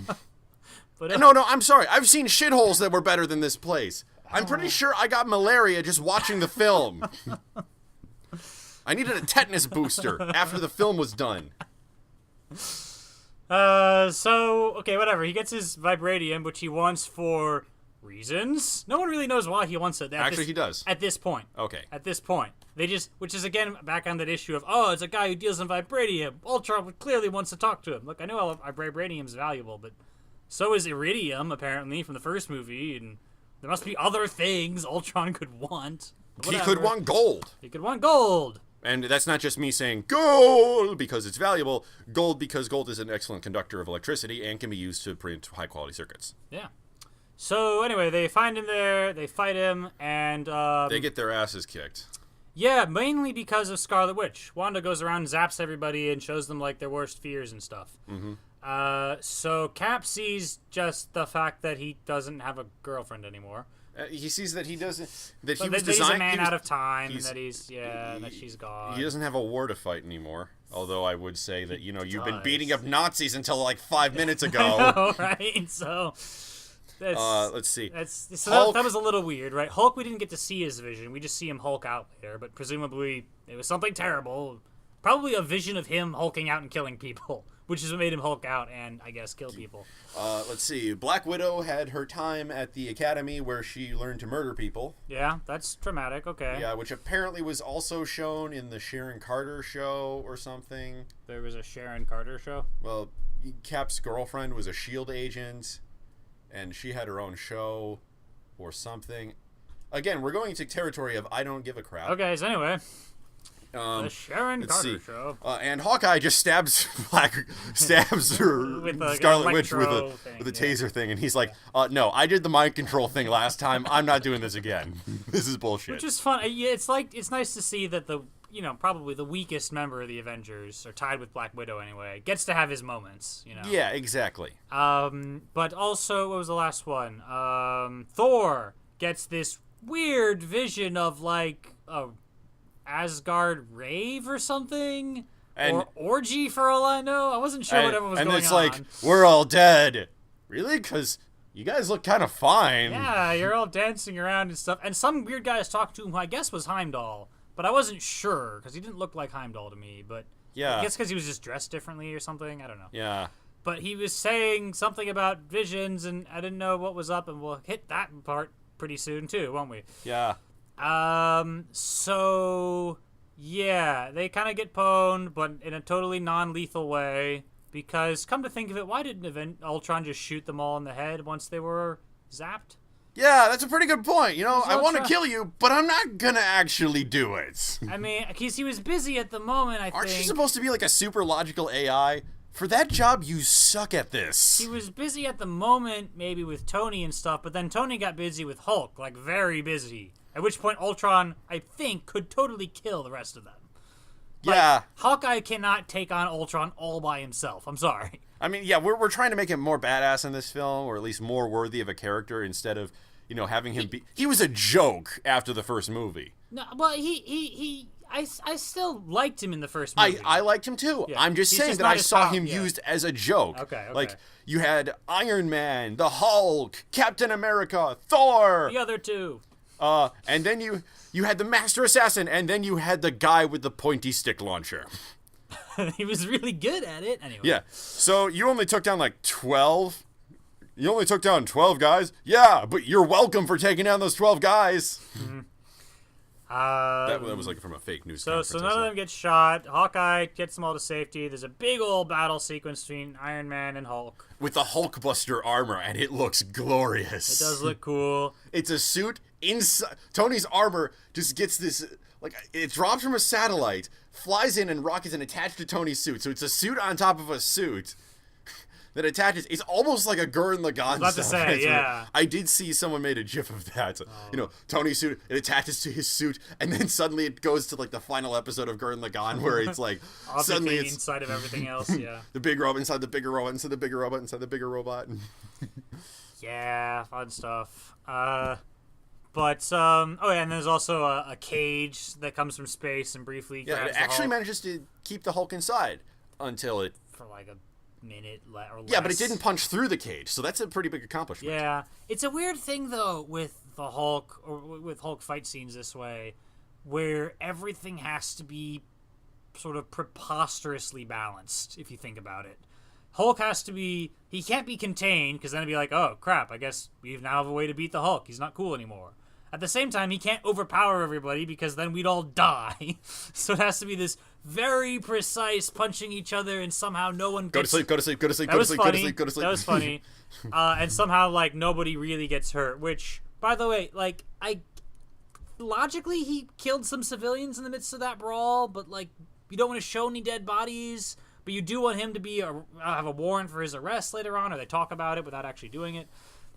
But, No, I'm sorry. I've seen shitholes that were better than this place. I'm pretty sure I got malaria just watching the film. I needed a tetanus booster after the film was done. Okay, whatever. He gets his vibranium, which he wants for reasons. No one really knows why he wants it. Actually, he does. At this point. Okay. At this point. Which is again back on that issue of, it's a guy who deals in vibranium. Ultron clearly wants to talk to him. Look, I know vibranium is valuable, but so is iridium, apparently, from the first movie, and there must be other things Ultron could want. He could want gold. He could want gold. And that's not just me saying gold because it's valuable. Gold because gold is an excellent conductor of electricity and can be used to print high-quality circuits. Yeah. So, anyway, they find him there, they fight him, and... they get their asses kicked. Yeah, mainly because of Scarlet Witch. Wanda goes around and zaps everybody and shows them, like, their worst fears and stuff. Mm-hmm. So Cap sees just the fact that he doesn't have a girlfriend anymore. He sees that he doesn't... He's a man out of time, and that that she's gone. He doesn't have a war to fight anymore. Although I would say that, you've been does. beating up Nazis until like 5 minutes ago. I know, right? So let's see. That was a little weird, right? Hulk, we didn't get to see his vision. We just see him Hulk out later, but presumably it was something terrible. Probably a vision of him hulking out and killing people, which is what made him Hulk out and, I guess, kill people. Let's see. Black Widow had her time at the academy where she learned to murder people. Yeah, that's traumatic. Okay. Yeah, which apparently was also shown in the Sharon Carter show or something. There was a Sharon Carter show? Well, Cap's girlfriend was a SHIELD agent, and she had her own show or something. Again, we're going into territory of I don't give a crap. Okay, so anyway... the Sharon Carter show. And Hawkeye just stabs her with a Scarlet Witch with a thing, taser thing, and he's like, "No, I did the mind control thing last time. I'm not doing this again. This is bullshit." Which is fun. Yeah, it's nice to see that probably the weakest member of the Avengers, or tied with Black Widow anyway, gets to have his moments. Yeah, exactly. But also, what was the last one? Thor gets this weird vision of like a Asgard rave or something, or orgy for all I know. I wasn't sure whatever was going on. And it's like, we're all dead. Really? Because you guys look kind of fine. Yeah, you're all dancing around and stuff. And some weird guy is talking to him who I guess was Heimdall, but I wasn't sure because he didn't look like Heimdall to me. But yeah, I guess because he was just dressed differently or something. I don't know. Yeah. But he was saying something about visions, and I didn't know what was up, and we'll hit that part pretty soon too, won't we? Yeah. So, yeah, they kind of get pwned, but in a totally non-lethal way, because, come to think of it, why didn't Ultron just shoot them all in the head once they were zapped? Yeah, that's a pretty good point. I want to kill you, but I'm not gonna actually do it. I mean, because he was busy at the moment, I think. Aren't you supposed to be like a super logical AI? For that job, you suck at this. He was busy at the moment, maybe with Tony and stuff, but then Tony got busy with Hulk, like very busy. At which point Ultron, I think, could totally kill the rest of them. Yeah. Hawkeye cannot take on Ultron all by himself. I'm sorry. I mean, yeah, we're trying to make him more badass in this film, or at least more worthy of a character, instead of, having him be... He was a joke after the first movie. No, well, I still liked him in the first movie. I liked him too. Yeah. I'm just saying that I saw him used as a joke. Okay. Like, you had Iron Man, the Hulk, Captain America, Thor. The other two. And then you had the Master Assassin, and then you had the guy with the pointy stick launcher. He was really good at it, anyway. Yeah. So you only took down like 12? You only took down 12 guys? Yeah, but you're welcome for taking down those 12 guys. Mm-hmm. That was like from a fake news conference. So none of them get shot. Hawkeye gets them all to safety. There's a big old battle sequence between Iron Man and Hulk. With the Hulkbuster armor, and it looks glorious. It does look cool. It's a suit inside. Tony's armor just gets this, like, it drops from a satellite, flies in, and rockets and attached to Tony's suit. So it's a suit on top of a suit that attaches. It's almost like a Gurren Lagann. I was about to say, yeah. I did see someone made a gif of that. Oh. Tony's suit, it attaches to his suit, and then suddenly it goes to like the final episode of Gurren Lagann where it's like suddenly it's inside of everything else. Yeah. The big robot inside the bigger robot inside the bigger robot inside the bigger robot. Yeah, fun stuff. And there's also a cage that comes from space and briefly grabs it actually manages to keep the Hulk inside until it for like a minute or less. Yeah, but it didn't punch through the cage, so that's a pretty big accomplishment. Yeah. It's a weird thing, though, with the Hulk, or with Hulk fight scenes this way, where everything has to be sort of preposterously balanced, if you think about it. Hulk has to be... He can't be contained, because then it'd be like, oh, crap, I guess we now have a way to beat the Hulk. He's not cool anymore. At the same time, he can't overpower everybody, because then we'd all die. So it has to be this very precise punching each other, and somehow no one gets... Go to sleep. That was funny. And somehow, like, nobody really gets hurt, which, by the way, like, logically, he killed some civilians in the midst of that brawl, but, like, you don't want to show any dead bodies, but you do want him to have a warrant for his arrest later on, or they talk about it without actually doing it.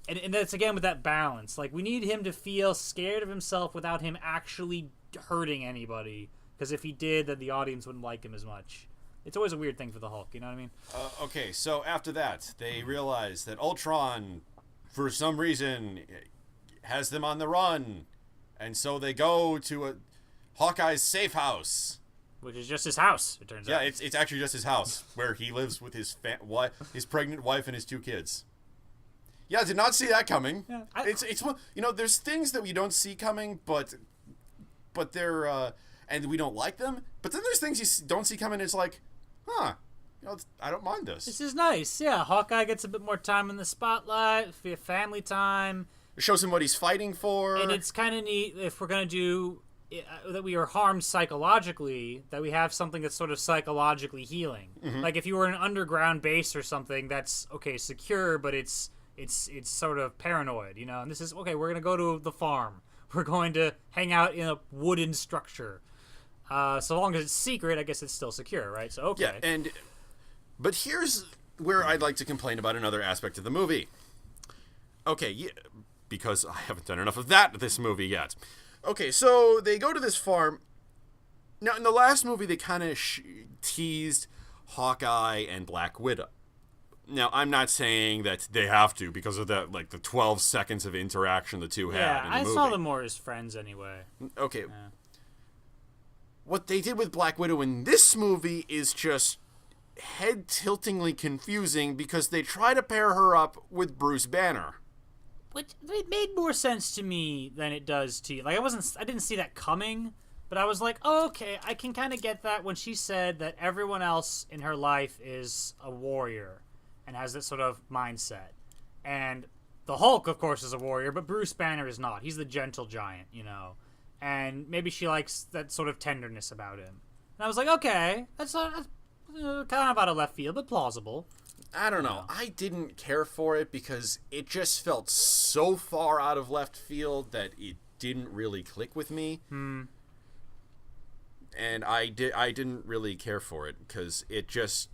And that's, again, with that balance. Like, we need him to feel scared of himself without him actually hurting anybody. Because if he did, then the audience wouldn't like him as much. It's always a weird thing for the Hulk, you know what I mean? Okay, so after that, they realize that Ultron, for some reason, has them on the run. And so they go to Hawkeye's safe house. which is just his house, it turns out. Yeah, it's actually just his house where he lives with his his pregnant wife and his 2 kids. Yeah, I did not see that coming. Yeah, it's there's things that we don't see coming, but they're and we don't like them. But then there's things you don't see coming. It's like, I don't mind this. This is nice. Yeah, Hawkeye gets a bit more time in the spotlight, family time. It shows him what he's fighting for. And it's kind of neat if we're going to do that we are harmed psychologically, that we have something that's sort of psychologically healing. Mm-hmm. Like if you were in an underground base or something that's, okay, secure, but it's sort of paranoid, And this is, okay, we're going to go to the farm. We're going to hang out in a wooden structure. So long as it's secret, I guess it's still secure, right? So, okay. Yeah, but here's where I'd like to complain about another aspect of the movie. Okay, yeah, because I haven't done enough of this movie yet. Okay, so they go to this farm. Now, in the last movie, they kind of teased Hawkeye and Black Widow. Now, I'm not saying that they have to because of the 12 seconds of interaction the two had in the movie. I saw them more as friends anyway. Okay. Yeah. What they did with Black Widow in this movie is just head-tiltingly confusing because they try to pair her up with Bruce Banner. Which it made more sense to me than it does to you. Like I didn't see that coming, but I was like, oh, okay, I can kind of get that when she said that everyone else in her life is a warrior and has that sort of mindset. And the Hulk, of course, is a warrior, but Bruce Banner is not. He's the gentle giant, And maybe she likes that sort of tenderness about him. And I was like, okay, that's kind of out of left field, but plausible. I don't know. I didn't care for it because it just felt so far out of left field that it didn't really click with me. And I didn't really care for it because it just...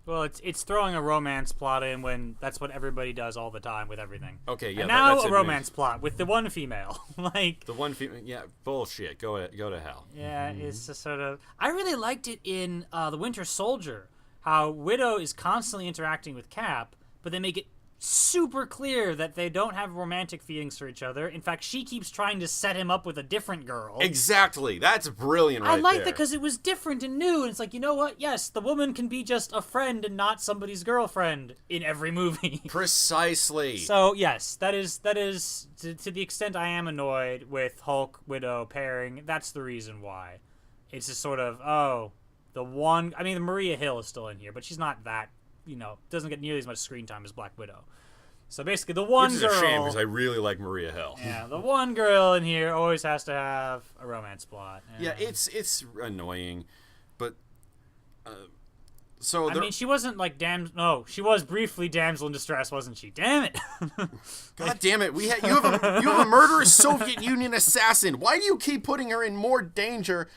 Well, it's throwing a romance plot in when that's what everybody does all the time with everything. Okay, yeah. And now that's a romance plot with the one female. The one female, yeah, bullshit. Go to hell. Yeah, it's just sort of... I really liked it in The Winter Soldier, how Widow is constantly interacting with Cap, but they make it super clear that they don't have romantic feelings for each other. In fact, she keeps trying to set him up with a different girl. Exactly. That's brilliant right there. I liked it because it was different and new, and it's like, you know what? Yes, the woman can be just a friend and not somebody's girlfriend in every movie. Precisely. So, yes, that is to the extent I am annoyed with Hulk-Widow pairing, that's the reason why. It's just sort of, Maria Hill is still in here, but she's not that, doesn't get nearly as much screen time as Black Widow. So basically, the one girl... Which is a shame, because I really like Maria Hill. Yeah, the one girl in here always has to have a romance plot. Yeah, it's annoying, but... she wasn't like No, she was briefly damsel in distress, wasn't she? Damn it! God damn it! You have a murderous Soviet Union assassin. Why do you keep putting her in more danger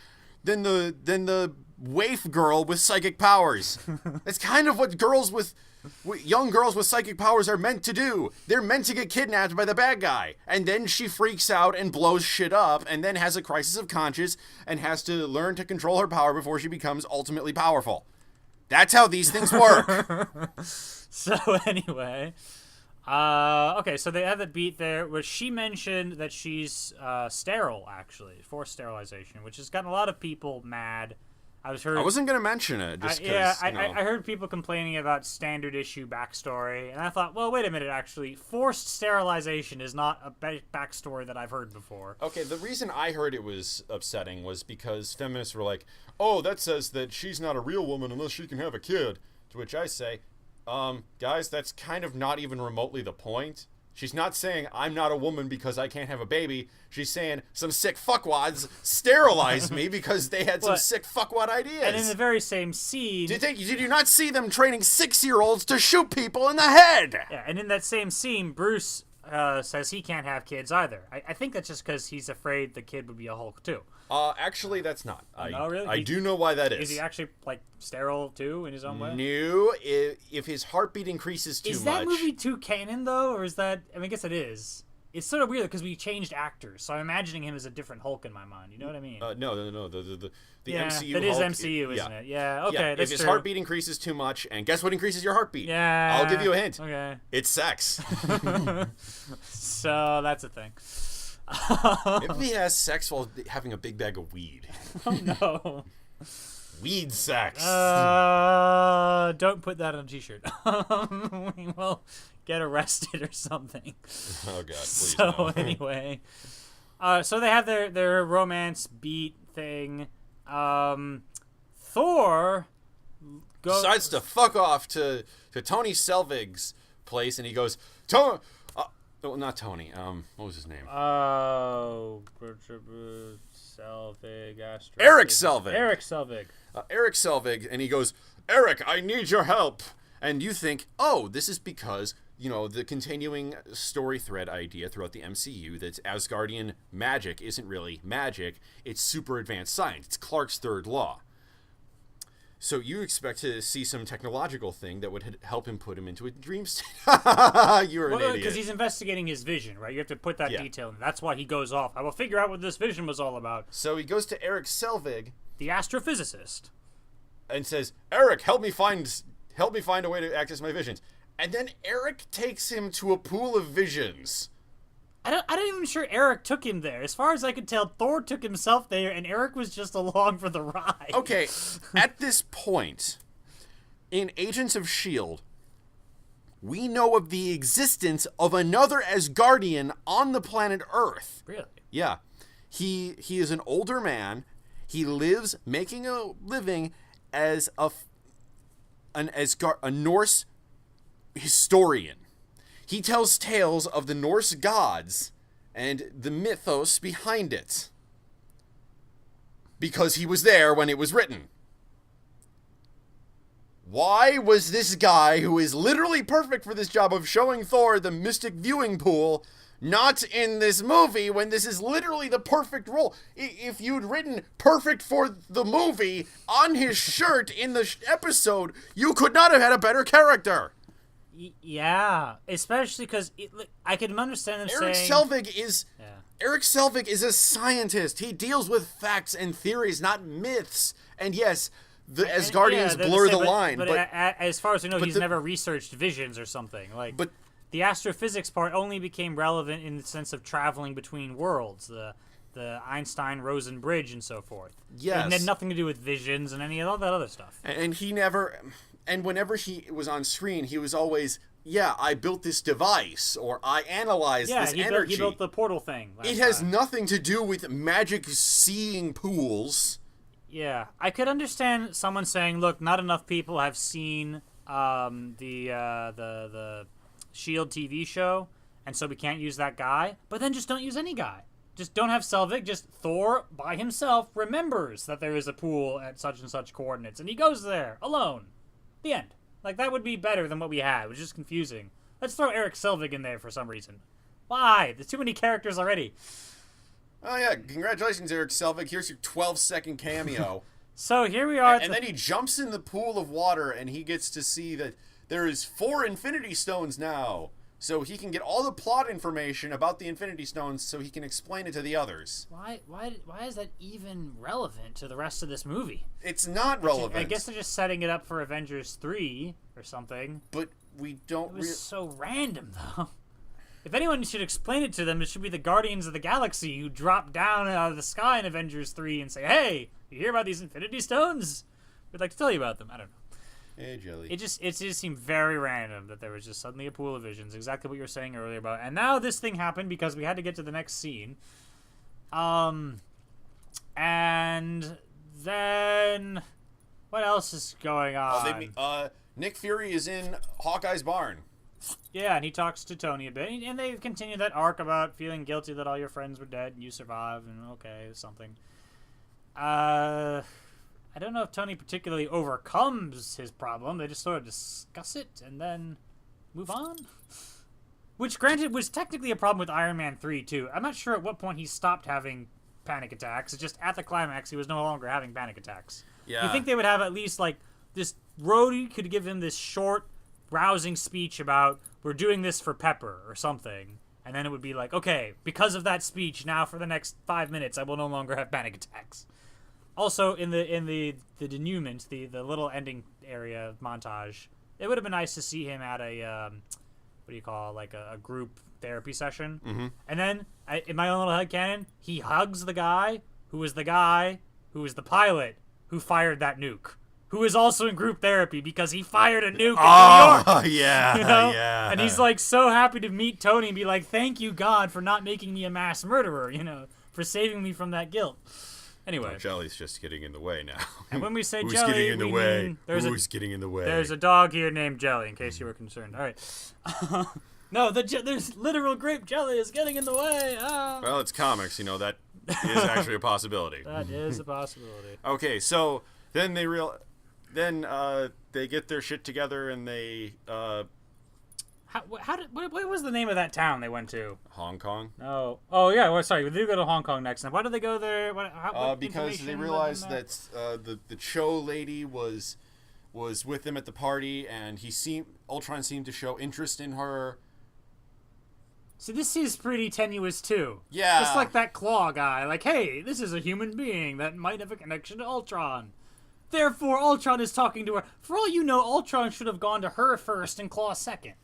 than the waif girl with psychic powers? That's kind of what young girls with psychic powers are meant to do. They're meant to get kidnapped by the bad guy, and then she freaks out and blows shit up, and then has a crisis of conscience and has to learn to control her power before she becomes ultimately powerful. That's how these things work. So anyway, okay, so they have the beat there where she mentioned that she's sterile, actually, forced sterilization, which has gotten a lot of people mad. I wasn't going to mention it. I heard people complaining about standard issue backstory, and I thought, well, wait a minute, actually. Forced sterilization is not a backstory that I've heard before. Okay, the reason I heard it was upsetting was because feminists were like, oh, that says that she's not a real woman unless she can have a kid. To which I say, guys, that's kind of not even remotely the point. She's not saying, I'm not a woman because I can't have a baby. She's saying, some sick fuckwads sterilized me because they had some sick fuckwad ideas. And in the very same scene... Did you not see them training 6-year-olds to shoot people in the head? Yeah, and in that same scene, Bruce says he can't have kids either. I think that's just because he's afraid the kid would be a Hulk, too. Actually, that's not. No, really? I do know why that is. Is he actually, sterile, too, in his own way? No, if his heartbeat increases too much... Is that movie too canon, though, or is that... I guess it is. It's sort of weird, because we changed actors, so I'm imagining him as a different Hulk in my mind. You know what I mean? No. The yeah, MCU that is Hulk, MCU, isn't it? Yeah, okay, that's if his true. heartbeat increces too much, and guess what increases your heartbeat? Yeah. I'll give you a hint. Okay. It's sex. So, that's a thing. Maybe he has sex while having a big bag of weed. Oh, no. Weed sex. Don't put that on a t-shirt. We will get arrested or something. Oh god, please So no. anyway, so they have their romance beat thing. Thor decides to fuck off to Tony Selvig's place, and he goes, Tony. Well, not Tony. What was his name? Selvig. Eric Selvig. Eric Selvig. Eric Selvig, and he goes, Eric, I need your help. And you think, oh, this is because, you know, the continuing story thread idea throughout the MCU that Asgardian magic isn't really magic, it's super advanced science. It's Clark's third law. So you expect to see some technological thing that would help him put him into a dream state. You're an idiot. Because he's investigating his vision, right? You have to put that detail in. That's why he goes off. I will figure out what this vision was all about. So he goes to Eric Selvig, the astrophysicist, and says, Eric, help me find a way to access my visions. And then Eric takes him to a pool of visions. I'm not even sure Eric took him there. As far as I could tell, Thor took himself there, and Eric was just along for the ride. Okay, at this point, in Agents of S.H.I.E.L.D., we know of the existence of another Asgardian on the planet Earth. Really? Yeah. He is an older man. He lives making a living as a Norse historian. He tells tales of the Norse gods and the mythos behind it. Because he was there when it was written. Why was this guy, who is literally perfect for this job of showing Thor the mystic viewing pool, not in this movie when this is literally the perfect role? If you'd written perfect for the movie on his shirt in the episode, you could not have had a better character. Yeah, especially because I can understand them Eric saying... Eric Selvig is a scientist. He deals with facts and theories, not myths. And yes, the Asgardians blur the line. But as far as we know, he's never researched visions or something. But the astrophysics part only became relevant in the sense of traveling between worlds, the Einstein-Rosen bridge and so forth. Yes. It had nothing to do with visions and any of all that other stuff. And he never... And whenever he was on screen, he was always, I built this device, or I analyzed this energy. He built the portal thing. It has nothing to do with magic seeing pools. Yeah, I could understand someone saying, look, not enough people have seen the S.H.I.E.L.D. TV show, and so we can't use that guy. But then just don't use any guy. Just don't have Selvig. Just Thor, by himself, remembers that there is a pool at such and such coordinates, and he goes there, alone. The end. Like, that would be better than what we had. It was just confusing. Let's throw Eric Selvig in there for some reason. Why? There's too many characters already. Oh, yeah. Congratulations, Eric Selvig. Here's your 12-second cameo. So, here we are. And then he jumps in the pool of water, and he gets to see that there is 4 Infinity Stones now. So he can get all the plot information about the Infinity Stones so he can explain it to the others. Why is that even relevant to the rest of this movie? It's not relevant. I guess they're just setting it up for Avengers 3 or something. But we don't... It was so random, though. If anyone should explain it to them, it should be the Guardians of the Galaxy who drop down out of the sky in Avengers 3 and say, hey, you hear about these Infinity Stones? We'd like to tell you about them. I don't know. Hey, Jelly. It just seemed very random that there was just suddenly a pool of visions, exactly what you were saying earlier about. And now this thing happened because we had to get to the next scene. And then what else is going on? Nick Fury is in Hawkeye's barn. Yeah, and he talks to Tony a bit, and they continue that arc about feeling guilty that all your friends were dead and you survived, and okay, something. I don't know if Tony particularly overcomes his problem. They just sort of discuss it and then move on. Which, granted, was technically a problem with Iron Man 3, too. I'm not sure at what point he stopped having panic attacks. It's just at the climax, he was no longer having panic attacks. Yeah. You think they would have at least, like, this... Rhodey could give him this short, rousing speech about, we're doing this for Pepper, or something. And then it would be like, okay, because of that speech, now for the next 5 minutes, I will no longer have panic attacks. Also, in the denouement, the little ending area montage, it would have been nice to see him at a a group therapy session. Mm-hmm. And then, in my own little headcanon, he hugs the guy who was the pilot who fired that nuke, who is also in group therapy because he fired a nuke in New York. Oh, yeah, You know? yeah. And he's like so happy to meet Tony and be like, thank you, God, for not making me a mass murderer, for saving me from that guilt. Anyway. Oh, Jelly's just getting in the way now. And when we say Who's Jelly, getting in the we way? mean Who's getting in the way? there's a dog here named Jelly, in case you were concerned. All right. No, there's literal grape jelly is getting in the way. Ah. Well, it's comics, that is actually a possibility. That is a possibility. Okay, so then they get their shit together and they What was the name of that town they went to? Hong Kong. Oh yeah. Well, sorry, we do go to Hong Kong next. Now, why did they go there? What because they information realized led them that the Cho lady was with them at the party, and Ultron seemed to show interest in her. So this is pretty tenuous too. Yeah. Just like that Claw guy. Like, hey, this is a human being that might have a connection to Ultron. Therefore, Ultron is talking to her. For all you know, Ultron should have gone to her first and Claw second.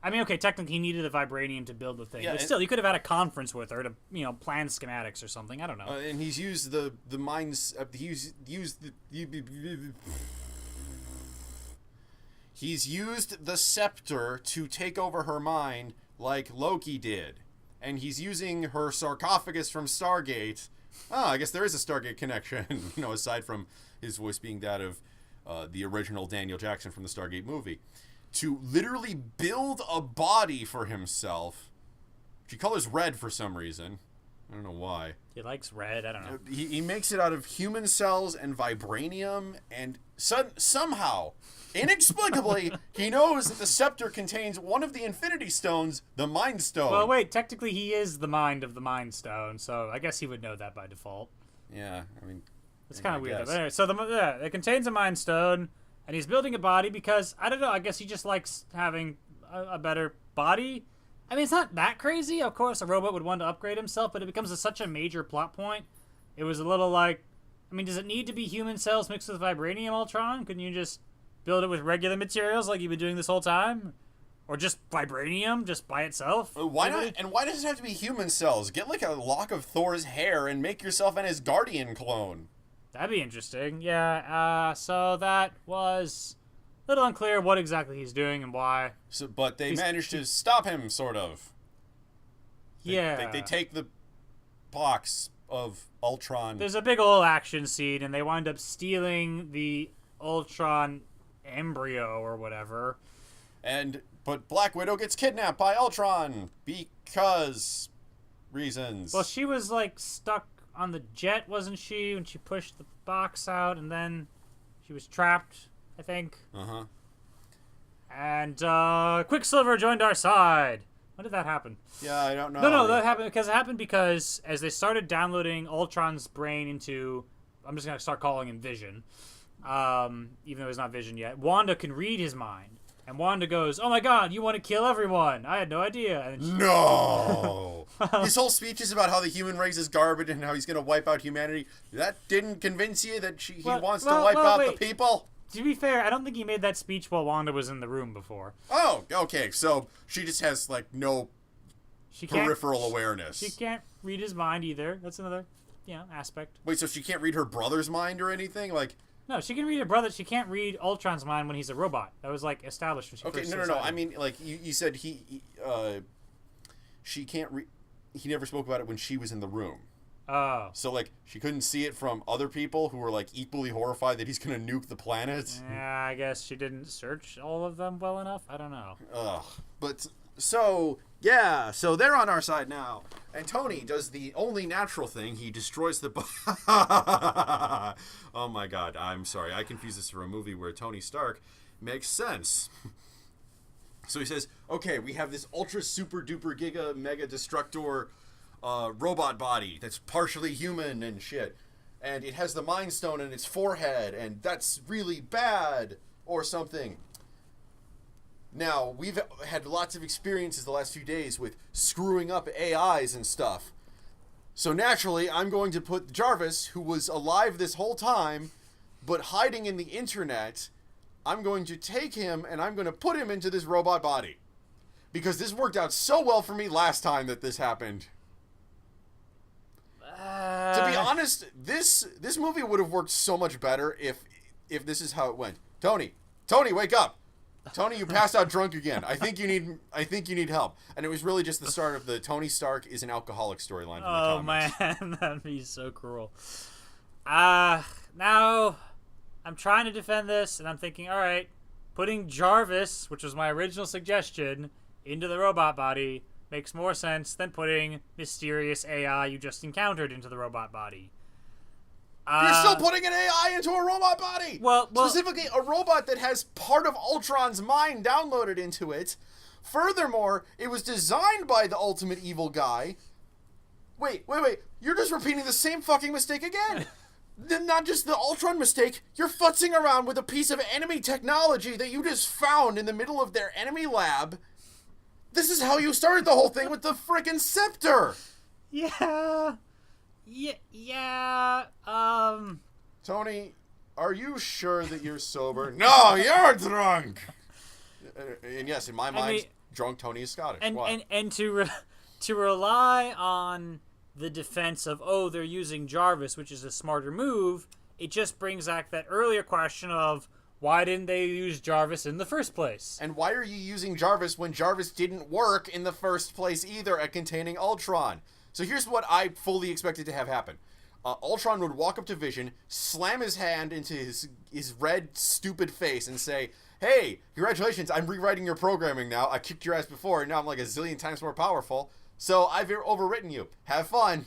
I mean, okay, technically he needed the vibranium to build the thing, Yeah, but still, you could have had a conference with her to, plan schematics or something. I don't know. And he's used the minds. He's used the scepter to take over her mind, like Loki did, and he's using her sarcophagus from Stargate. I guess there is a Stargate connection, aside from his voice being that of the original Daniel Jackson from the Stargate movie, to literally build a body for himself. She colors red for some reason. I don't know why. He likes red. I don't know. He makes it out of human cells and vibranium, and somehow, inexplicably, he knows that the scepter contains one of the Infinity Stones, the Mind Stone. Well, wait. Technically, he is the mind of the Mind Stone, so I guess he would know that by default. Yeah, I mean, it's kind of weird. guess. But anyway, so it contains a Mind Stone, and he's building a body because I don't know. I guess he just likes having a better body. I mean, it's not that crazy. Of course, a robot would want to upgrade himself, but it becomes such a major plot point. It was a little like, I mean, does it need to be human cells mixed with vibranium, Ultron? Couldn't you just build it with regular materials like you've been doing this whole time? Or just vibranium, just by itself? Why not? And why does it have to be human cells? Get like a lock of Thor's hair and make yourself an Asgardian clone. That'd be interesting. Yeah, so that was a little unclear what exactly he's doing and why. But they managed to stop him, sort of. They take the box of Ultron. There's a big old action scene, and they wind up stealing the Ultron embryo or whatever. But Black Widow gets kidnapped by Ultron because reasons. Well, she was like stuck on the jet, wasn't she, when she pushed the box out, and then she was trapped, I think. Uh-huh. And Quicksilver joined our side. When did that happen? Yeah, I don't know. No, that happened because as they started downloading Ultron's brain into, I'm just gonna start calling him Vision, even though it's not Vision yet. Wanda can read his mind, and Wanda goes, "Oh my God, you want to kill everyone? I had no idea." And No. His whole speech is about how the human race is garbage and how he's gonna wipe out humanity. That didn't convince you that he wants to wipe out the people? To be fair, I don't think he made that speech while Wanda was in the room before. Oh, okay. So she just has like no peripheral awareness. She can't read his mind either. That's another, aspect. Wait, so she can't read her brother's mind or anything? Like, no, she can read her brother. She can't read Ultron's mind when he's a robot. That was like established when she okay, first no. I mean, like you said, she can't read. He never spoke about it when she was in the room. Oh. So, like, she couldn't see it from other people who were, like, equally horrified that he's gonna nuke the planet? Yeah, I guess she didn't search all of them well enough. I don't know. Ugh. But, so they're on our side now. And Tony does the only natural thing. He destroys the... Oh, my God. I'm sorry. I confuse this for a movie where Tony Stark makes sense. So he says, okay, we have this ultra super duper giga mega destructor... robot body that's partially human and shit, and it has the Mind Stone in its forehead, and that's really bad or something. Now, we've had lots of experiences the last few days with screwing up AIs and stuff. So naturally, I'm going to put Jarvis, who was alive this whole time, but hiding in the internet, I'm going to take him and I'm going to put him into this robot body. Because this worked out so well for me last time that this happened. To be honest, this movie would have worked so much better if this is how it went. Tony, wake up. Tony, you passed out drunk again. I think you need help. And it was really just the start of the Tony Stark is an alcoholic storyline from the comics. Oh man, that'd be so cruel. Now I'm trying to defend this, and I'm thinking, all right, putting Jarvis, which was my original suggestion, into the robot body makes more sense than putting mysterious AI you just encountered into the robot body. You're still putting an AI into a robot body! Well, specifically a robot that has part of Ultron's mind downloaded into it. Furthermore, it was designed by the ultimate evil guy. Wait. You're just repeating the same fucking mistake again. Not just the Ultron mistake, you're futzing around with a piece of enemy technology that you just found in the middle of their enemy lab. This is how you started the whole thing with the frickin' scepter. Yeah. Tony, are you sure that you're sober? No, you're drunk. And yes, in my mind, drunk Tony is Scottish. And to rely on the defense of, oh, they're using Jarvis, which is a smarter move, it just brings back that earlier question of, why didn't they use Jarvis in the first place? And why are you using Jarvis when Jarvis didn't work in the first place either at containing Ultron? So here's what I fully expected to have happen. Ultron would walk up to Vision, slam his hand into his red, stupid face, and say, hey, congratulations, I'm rewriting your programming now. I kicked your ass before, and now I'm like a zillion times more powerful. So I've overwritten you. Have fun.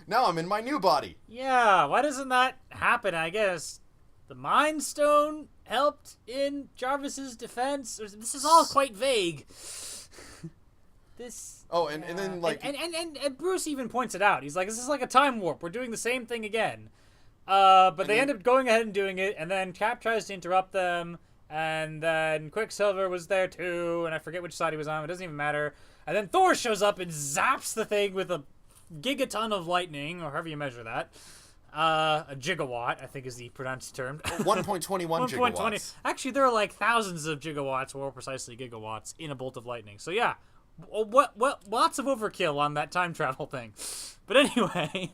Now I'm in my new body. Yeah, why doesn't that happen, I guess? The Mind Stone helped in Jarvis's defense? This is all quite vague. And then, like... And Bruce even points it out. He's like, this is like a time warp. We're doing the same thing again. But they end up going ahead and doing it, and then Cap tries to interrupt them, and then Quicksilver was there too, and I forget which side he was on. It doesn't even matter. And then Thor shows up and zaps the thing with a gigaton of lightning, or however you measure that. A gigawatt, I think is the pronounced term. 1.21 gigawatts. Actually, there are like thousands of gigawatts, or more precisely gigawatts, in a bolt of lightning. So yeah, what lots of overkill on that time travel thing. But anyway,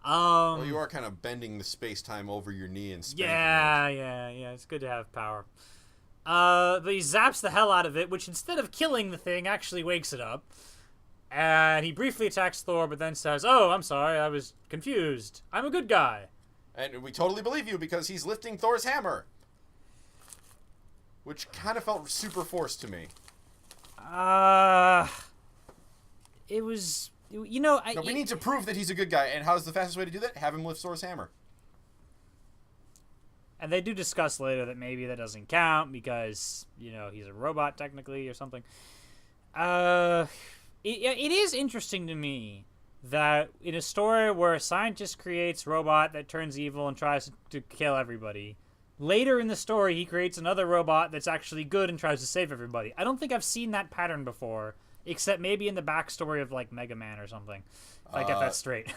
well, you are kind of bending the space-time over your knee and spanking yeah. It's good to have power. But he zaps the hell out of it, which instead of killing the thing, actually wakes it up. And he briefly attacks Thor, but then says, oh, I'm sorry, I was confused. I'm a good guy. And we totally believe you because he's lifting Thor's hammer. Which kind of felt super forced to me. It was, we need to prove that he's a good guy. And how's the fastest way to do that? Have him lift Thor's hammer. And they do discuss later that maybe that doesn't count because, he's a robot technically or something. It is interesting to me that in a story where a scientist creates a robot that turns evil and tries to kill everybody, later in the story he creates another robot that's actually good and tries to save everybody. I don't think I've seen that pattern before, except maybe in the backstory of, like, Mega Man or something, if I get that straight.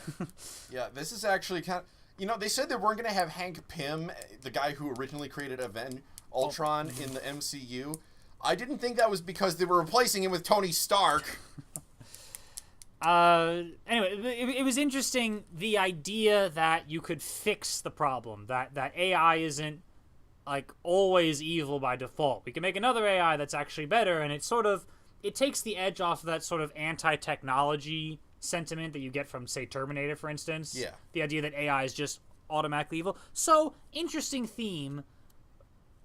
Yeah, this is actually kind of... they said they weren't going to have Hank Pym, the guy who originally created Ultron in the MCU. I didn't think that was because they were replacing him with Tony Stark. Anyway, it was interesting, the idea that you could fix the problem, that AI isn't, like, always evil by default. We can make another AI that's actually better, and it takes the edge off of that sort of anti-technology sentiment that you get from, say, Terminator, for instance. Yeah. The idea that AI is just automatically evil. So, interesting theme,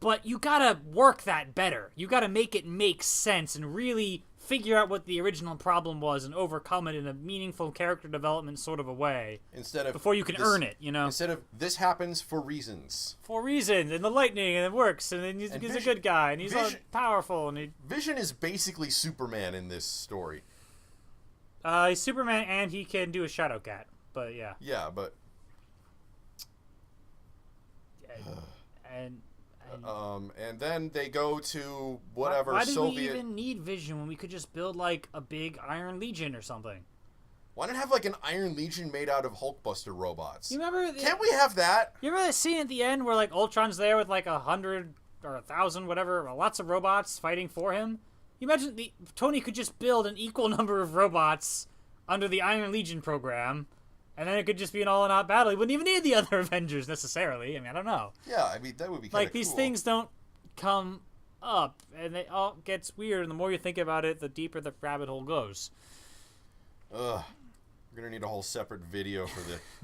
but you gotta work that better. You gotta make it make sense and really figure out what the original problem was and overcome it in a meaningful character development sort of a way. Before you can earn it, Instead of, this happens for reasons. And the lightning, and it works, and then he's a good guy, and he's all powerful, and Vision is basically Superman in this story. He's Superman, and he can do a Shadow Cat, but yeah. Yeah, but... And then they go to whatever Why Soviet... Why do we even need Vision when we could just build, like, a big Iron Legion or something? Why not have, like, an Iron Legion made out of Hulkbuster robots? You remember... Can't we have that? You remember that scene at the end where, like, Ultron's there with, like, 100 or 1,000, whatever, lots of robots fighting for him? You imagine Tony could just build an equal number of robots under the Iron Legion program And then it could just be an all-out battle. He wouldn't even need the other Avengers necessarily. I mean, I don't know. Yeah, I mean, that would be kind of like, these things don't come up, and it all gets weird, and the more you think about it, the deeper the rabbit hole goes. Ugh. We're gonna need a whole separate video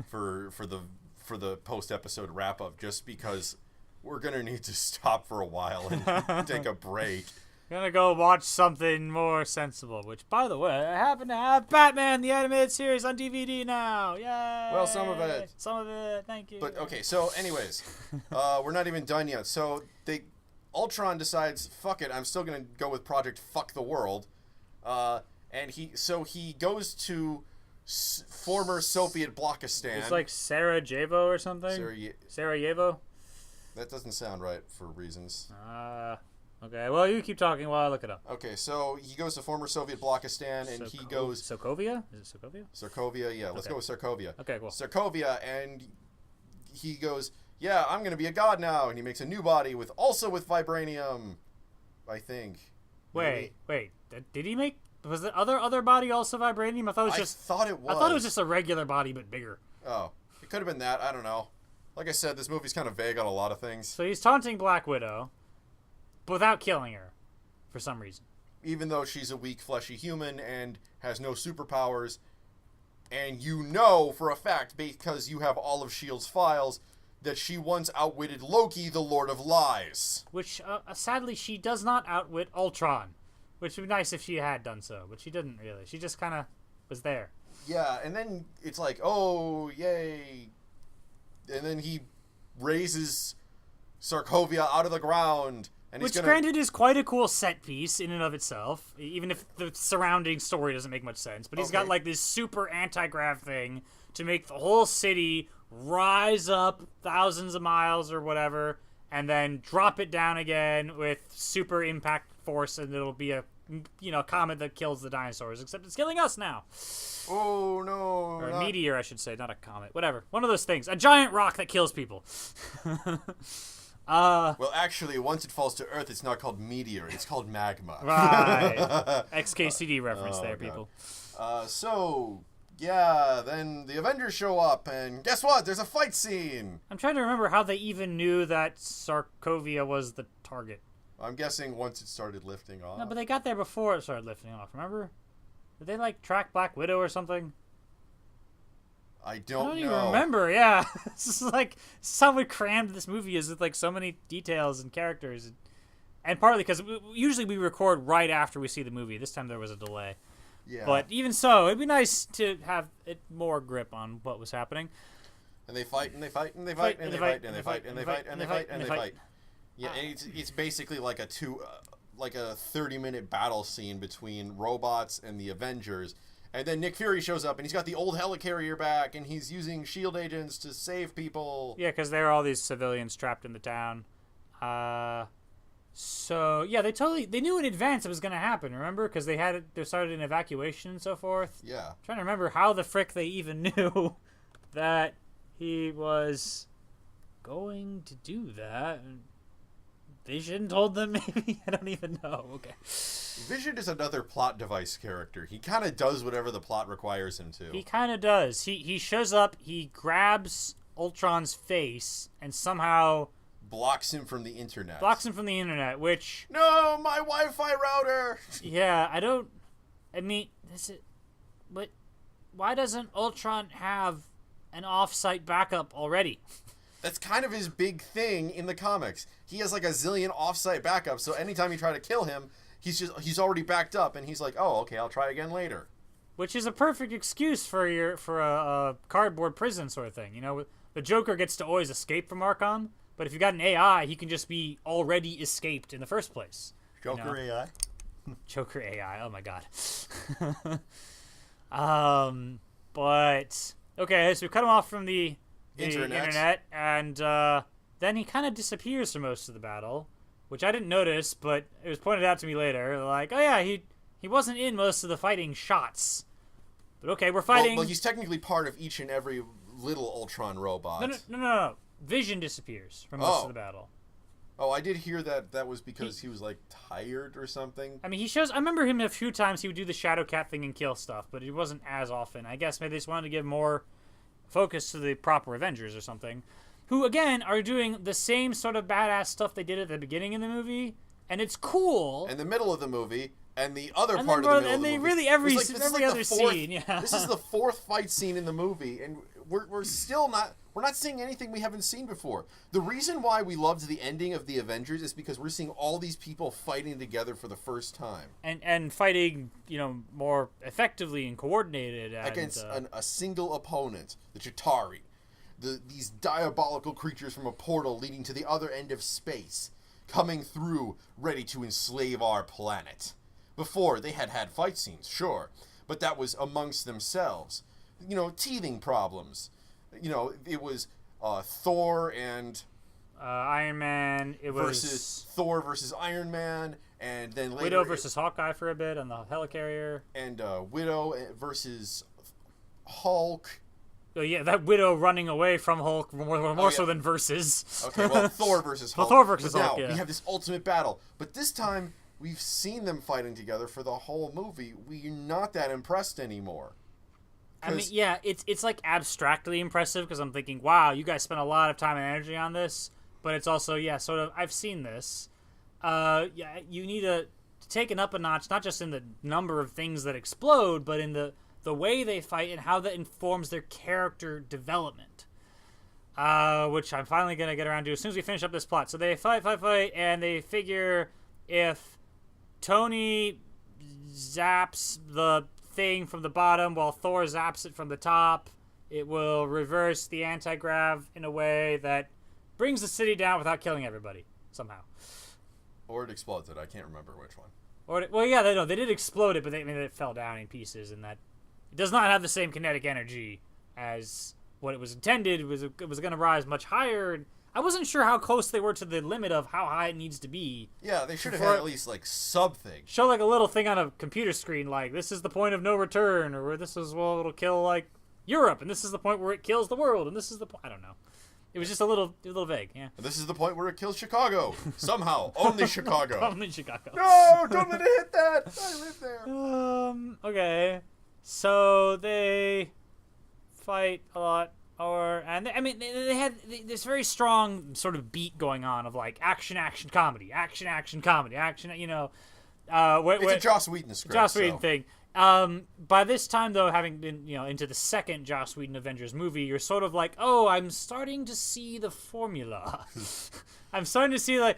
for the post-episode wrap-up, just because we're gonna need to stop for a while and take a break. Gonna go watch something more sensible, which, by the way, I happen to have Batman the Animated Series on DVD now. Yay! Well, some of it. Some of it, thank you. But, okay, so anyways, we're not even done yet. So Ultron decides, fuck it, I'm still gonna go with Project Fuck the World. And he goes to former Soviet Blockistan. It's like Sarajevo or something? Sarajevo? That doesn't sound right for reasons. Okay, well, you keep talking while I look it up. Okay, so he goes to former Soviet Blockistan, and he goes... Sokovia? Is it Sokovia? Sokovia, yeah. Let's go with Sokovia. Okay, cool. Sokovia, and he goes, yeah, I'm going to be a god now, and he makes a new body with vibranium, I think. Wait. Did he make... Was the other body also vibranium? I thought it was just a regular body, but bigger. Oh, it could have been that. I don't know. Like I said, this movie's kind of vague on a lot of things. So he's taunting Black Widow without killing her for some reason. Even though she's a weak, fleshy human and has no superpowers, and you know for a fact, because you have all of S.H.I.E.L.D.'s files, that she once outwitted Loki, the Lord of Lies. Which, sadly, she does not outwit Ultron. Which would be nice if she had done so, but she didn't really. She just kind of was there. Yeah, and then it's like, oh, yay. And then he raises Sokovia out of the ground. And Which, granted, is quite a cool set piece in and of itself, even if the surrounding story doesn't make much sense. But he's got, like, this super anti-grav thing to make the whole city rise up thousands of miles or whatever, and then drop it down again with super impact force, and it'll be a comet that kills the dinosaurs, except it's killing us now. Oh no. Or a meteor, I should say, not a comet. Whatever. One of those things. A giant rock that kills people. Well, actually, once it falls to Earth, it's not called meteor, it's called magma. Right. XKCD reference there, God. people. Yeah, then the Avengers show up, and guess what? There's a fight scene. I'm trying to remember how they even knew that Sokovia was the target. I'm guessing once it started lifting off. No, but they got there before it started lifting off, remember? Did they, like, track Black Widow or something? I don't even know. remember, yeah. This is like, how we crammed this movie is with, like, so many details and characters. And partly because usually we record right after we see the movie. This time there was a delay. Yeah. But even so, it'd be nice to have it more grip on what was happening. And they fight, and they fight, and they fight, and they fight, and they fight, and they fight, and they fight, and they fight. Yeah, and it's basically like a 30-minute battle scene between robots and the Avengers. And then Nick Fury shows up, and he's got the old helicarrier back, and he's using S.H.I.E.L.D. agents to save people. Yeah, because there are all these civilians trapped in the town. So yeah, they knew in advance it was going to happen. Remember, because they started an evacuation and so forth. Yeah. I'm trying to remember how the frick they even knew that he was going to do that. Vision told them, maybe? I don't even know. Okay. Vision is another plot device character. He kind of does whatever the plot requires him to. He kind of does. He shows up, he grabs Ultron's face, and somehow... blocks him from the internet. Which... No, my Wi-Fi router! Yeah, but why doesn't Ultron have an off-site backup already? That's kind of his big thing in the comics. He has like a zillion off-site backups, so anytime you try to kill him, he's already backed up, and he's like, oh, okay, I'll try again later. Which is a perfect excuse for a cardboard prison sort of thing. You know, the Joker gets to always escape from Arkham, but if you got an AI, he can just be already escaped in the first place. Joker AI? Joker AI, oh my god. But, okay, so we cut him off from the internet, and then he kind of disappears for most of the battle, which I didn't notice, but it was pointed out to me later. Like, oh yeah, he wasn't in most of the fighting shots. But okay, we're fighting... Well, he's technically part of each and every little Ultron robot. No. Vision disappears for most of the battle. Oh, I did hear that was because he was, like, tired or something. I mean, I remember him a few times he would do the Shadow Cat thing and kill stuff, but it wasn't as often. I guess maybe they just wanted to give more focus to the proper Avengers or something, who again are doing the same sort of badass stuff they did at the beginning of the movie, and it's cool. In the middle of the movie, and the other part of the middle of the movie. And they really every other scene. Yeah. This is the fourth fight scene in the movie, and we're still not. We're not seeing anything we haven't seen before. The reason why we loved the ending of the Avengers is because we're seeing all these people fighting together for the first time. And fighting, more effectively and coordinated. Against a single opponent, the Chitauri. These diabolical creatures from a portal leading to the other end of space, coming through, ready to enslave our planet. Before, they had fight scenes, sure, but that was amongst themselves. Teething problems. It was Thor and Iron Man. It was versus Thor versus Iron Man, and then later Widow versus Hawkeye for a bit on the helicarrier, and Widow versus Hulk. Oh yeah, that Widow running away from Hulk more so than versus. Okay, well, Thor versus Hulk. Thor versus Hulk. Now yeah. we have this ultimate battle, but this time we've seen them fighting together for the whole movie. We're not that impressed anymore. I mean, yeah, it's like abstractly impressive because I'm thinking, wow, you guys spent a lot of time and energy on this, but it's also, sort of, I've seen this. You need to take it up a notch, not just in the number of things that explode, but in the way they fight and how that informs their character development. Which I'm finally going to get around to as soon as we finish up this plot. So they fight, and they figure if Tony zaps the thing from the bottom while Thor zaps it from the top, it will reverse the anti-grav in a way that brings the city down without killing everybody somehow. Or it exploded. I can't remember which one. They did explode it, but it fell down in pieces, and that it does not have the same kinetic energy as what it was intended. It was going to rise much higher. I wasn't sure how close they were to the limit of how high it needs to be. Yeah, they should have had at least something. Show a little thing on a computer screen like this is the point of no return, or this is it'll kill Europe, and this is the point where it kills the world, and this is the point. I don't know. It was just a little vague. Yeah. And this is the point where it kills Chicago somehow. Only Chicago. Only Chicago. No, don't let it hit that. I live there. Okay. So they fight a lot. They had this very strong sort of beat going on of action, comedy, action, comedy, action. It's a Joss Whedon script. Joss Whedon thing. By this time, though, having been into the second Joss Whedon Avengers movie, you're sort of I'm starting to see the formula. I'm starting to see the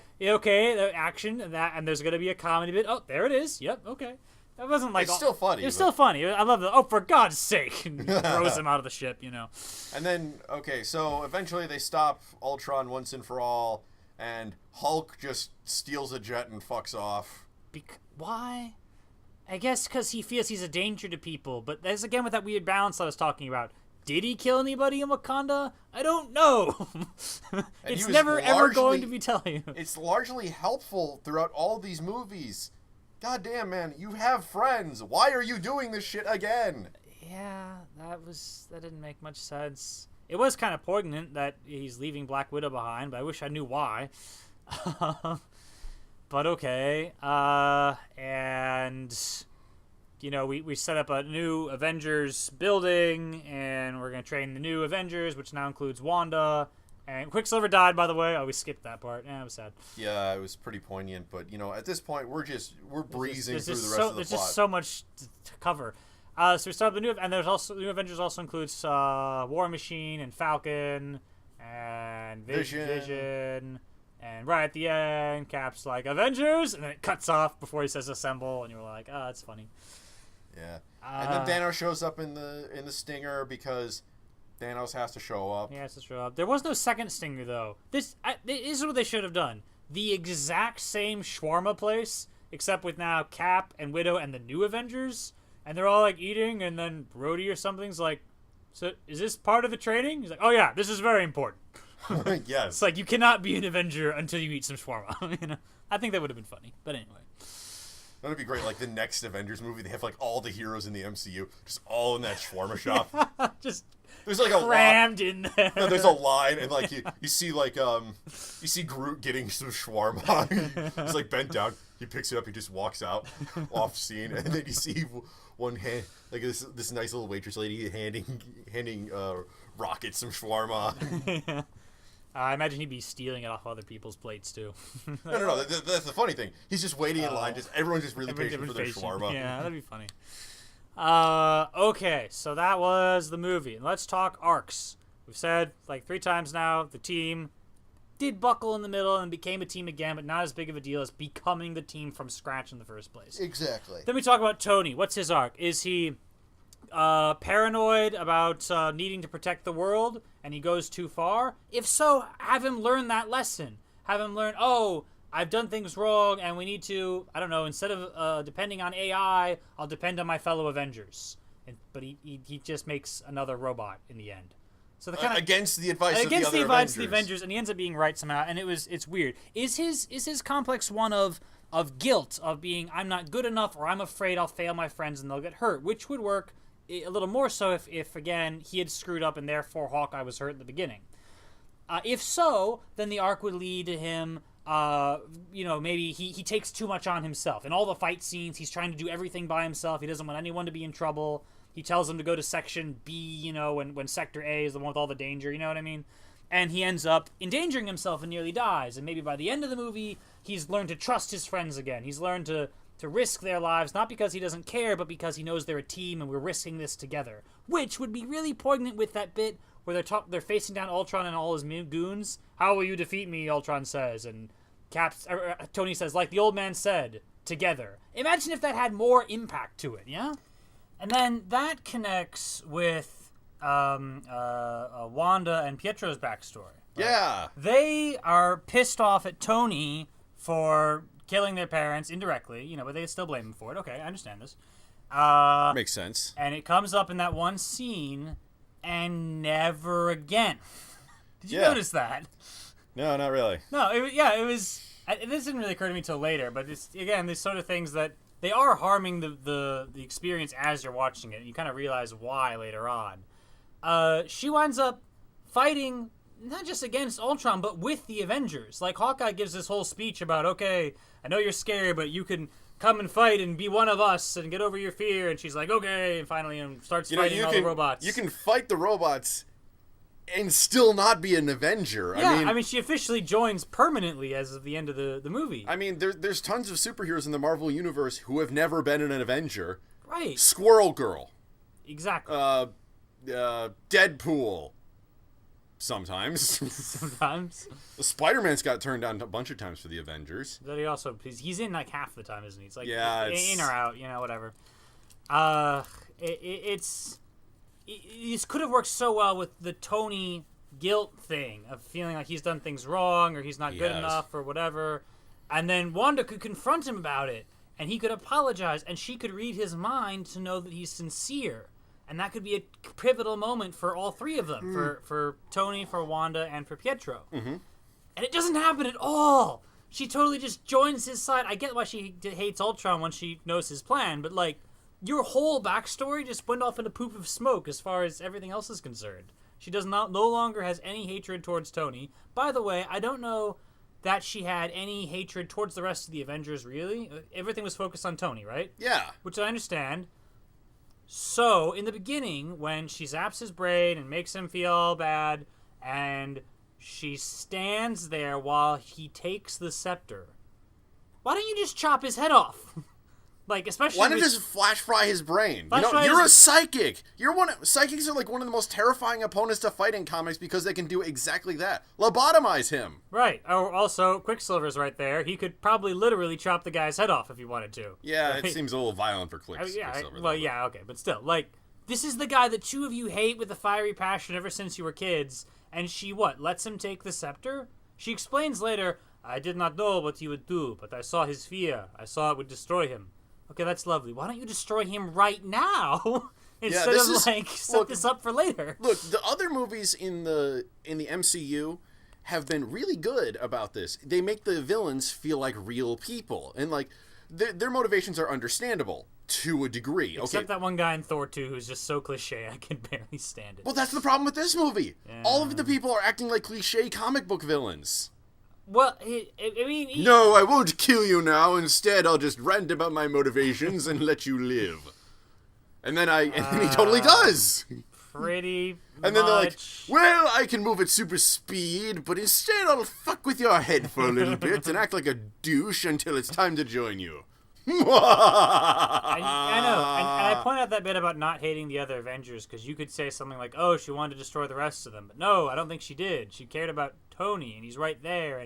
action and there's going to be a comedy bit. Oh, there it is. Yep. Okay. That wasn't it's still funny. It's still funny. I love the for God's sake, and throws him out of the ship. And then so eventually they stop Ultron once and for all, and Hulk just steals a jet and fucks off. Why? I guess because he feels he's a danger to people. But that's again with that weird balance I was talking about. Did he kill anybody in Wakanda? I don't know. It's never ever going to be telling you. It's largely helpful throughout all these movies. God damn, man, you have friends. Why are you doing this shit again? Yeah, that didn't make much sense. It was kind of poignant that he's leaving Black Widow behind, but I wish I knew why. But okay. And we set up a new Avengers building, and we're going to train the new Avengers, which now includes Wanda. And Quicksilver died, by the way. Oh, we skipped that part. Yeah, it was sad. Yeah, it was pretty poignant. But, at this point, we're breezing through the rest of the plot. There's just so much to cover. So we start with the new, and there's also the new Avengers also includes War Machine and Falcon and Vision. And right at the end, Cap's like, Avengers! And then it cuts off before he says assemble. And you're like, that's funny. Yeah. And then Thanos shows up in the Stinger because Thanos has to show up. He has to show up. There was no second Stinger, though. This is what they should have done. The exact same shawarma place, except with now Cap and Widow and the new Avengers. And they're all, eating, and then Brody or something's like, so is this part of the training? He's like, oh, yeah, this is very important. Yes. It's you cannot be an Avenger until you eat some shawarma. I think that would have been funny. But anyway. That would be great. The next Avengers movie, they have all the heroes in the MCU just all in that shawarma shop. Just there's crammed in there. No, there's a line, and you see you see Groot getting some shawarma. He's bent down. He picks it up. He just walks out off scene, and then you see one hand this nice little waitress lady handing rocket some shawarma. I imagine he'd be stealing it off other people's plates, too. No. That's the funny thing. He's just waiting in line. Everyone's just really patient for their shawarma. Yeah, that'd be funny. Okay, so that was the movie. And let's talk arcs. We've said, like, 3 times now, the team did buckle in the middle and became a team again, but not as big of a deal as becoming the team from scratch in the first place. Exactly. Then we talk about Tony. What's his arc? Is he paranoid about needing to protect the world and he goes too far? If so, have him learn that lesson. Have him learn, oh, I've done things wrong and we need to, I don't know, instead of depending on AI, I'll depend on my fellow Avengers. But he just makes another robot in the end. So the kind of against the advice of the other Avengers, and he ends up being right somehow. And it's weird. Is his complex one of guilt, of being I'm not good enough, or I'm afraid I'll fail my friends and they'll get hurt, which would work a little more so if again he had screwed up and therefore Hawkeye was hurt at the beginning. If so, then the arc would lead to him. Maybe he takes too much on himself. In all the fight scenes, he's trying to do everything by himself. He doesn't want anyone to be in trouble. He tells them to go to Section B, when Sector A is the one with all the danger, you know what I mean? And he ends up endangering himself and nearly dies. And maybe by the end of the movie, he's learned to trust his friends again. He's learned to risk their lives, not because he doesn't care, but because he knows they're a team and we're risking this together. Which would be really poignant with that bit where they're facing down Ultron and all his goons. How will you defeat me, Ultron says. And Tony says, like the old man said, together. Imagine if that had more impact to it, yeah? And then that connects with Wanda and Pietro's backstory. Right? Yeah. They are pissed off at Tony for killing their parents indirectly, but they still blame him for it. Okay, I understand this. Makes sense. And it comes up in that one scene, and never again. Did you notice that? No, not really. No, it was... This didn't really occur to me till later, but it's, again, these sort of things that they are harming the experience as you're watching it, and you kind of realize why later on. She winds up fighting not just against Ultron, but with the Avengers. Like, Hawkeye gives this whole speech about, okay, I know you're scared, but you can come and fight and be one of us and get over your fear. And she's like, okay, and finally starts fighting all the robots. You can fight the robots and still not be an Avenger. Yeah, I mean, she officially joins permanently as of the end of the movie. I mean, there's tons of superheroes in the Marvel Universe who have never been an Avenger. Right. Squirrel Girl. Exactly. Deadpool. Sometimes. Sometimes. Spider-Man's got turned down a bunch of times for the Avengers. But he also, he's in like half the time, isn't he? It's like in or out, whatever. This could have worked so well with the Tony guilt thing of feeling like he's done things wrong or he's not good enough or whatever. And then Wanda could confront him about it and he could apologize and she could read his mind to know that he's sincere. And that could be a pivotal moment for all three of them, for Tony, for Wanda, and for Pietro. Mm-hmm. And it doesn't happen at all. She totally just joins his side. I get why she hates Ultron when she knows his plan, but like, your whole backstory just went off in a poop of smoke as far as everything else is concerned. She no longer has any hatred towards Tony. By the way, I don't know that she had any hatred towards the rest of the Avengers, really. Everything was focused on Tony, right? Yeah. Which I understand. So, in the beginning, when she zaps his brain and makes him feel all bad, and she stands there while he takes the scepter, why don't you just chop his head off? Like, especially why not just flash fry his brain? You're a psychic. Psychics are like one of the most terrifying opponents to fight in comics because they can do exactly that. Lobotomize him. Right. Or also, Quicksilver's right there. He could probably literally chop the guy's head off if he wanted to. Yeah, right? It seems a little violent for Quicksilver. Okay, but still, like, this is the guy that two of you hate with a fiery passion ever since you were kids, and she lets him take the scepter? She explains later, I did not know what he would do, but I saw his fear. I saw it would destroy him. Okay, that's lovely. Why don't you destroy him right now instead of set this up for later? Look, the other movies in the MCU have been really good about this. They make the villains feel like real people, and like their motivations are understandable to a degree. Except that one guy in Thor 2 who's just so cliche, I can barely stand it. Well, that's the problem with this movie. Yeah. All of the people are acting like cliche comic book villains. Well, No, I won't kill you now. Instead, I'll just rant about my motivations and let you live. And then he totally does. Pretty And then they're like, much. well, I can move at super speed, but instead I'll fuck with your head for a little bit and act like a douche until it's time to join you. I know, and I point out that bit about not hating the other Avengers because you could say something like, "Oh, she wanted to destroy the rest of them," but no, I don't think she did. She cared about Tony, and he's right there,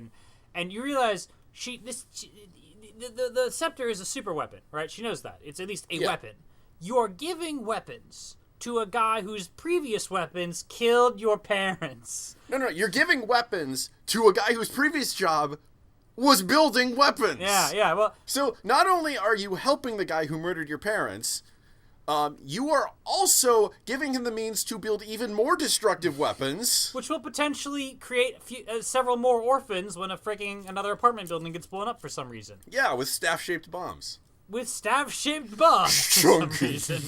and you realize the scepter is a super weapon, right? She knows that it's at least a weapon. You're giving weapons to a guy whose previous weapons killed your parents. No, you're giving weapons to a guy whose previous job was building weapons. Yeah, well... So, not only are you helping the guy who murdered your parents, you are also giving him the means to build even more destructive weapons. Which will potentially create several more orphans when another apartment building gets blown up for some reason. Yeah, with staff-shaped bombs. With staff-shaped bombs for some reason.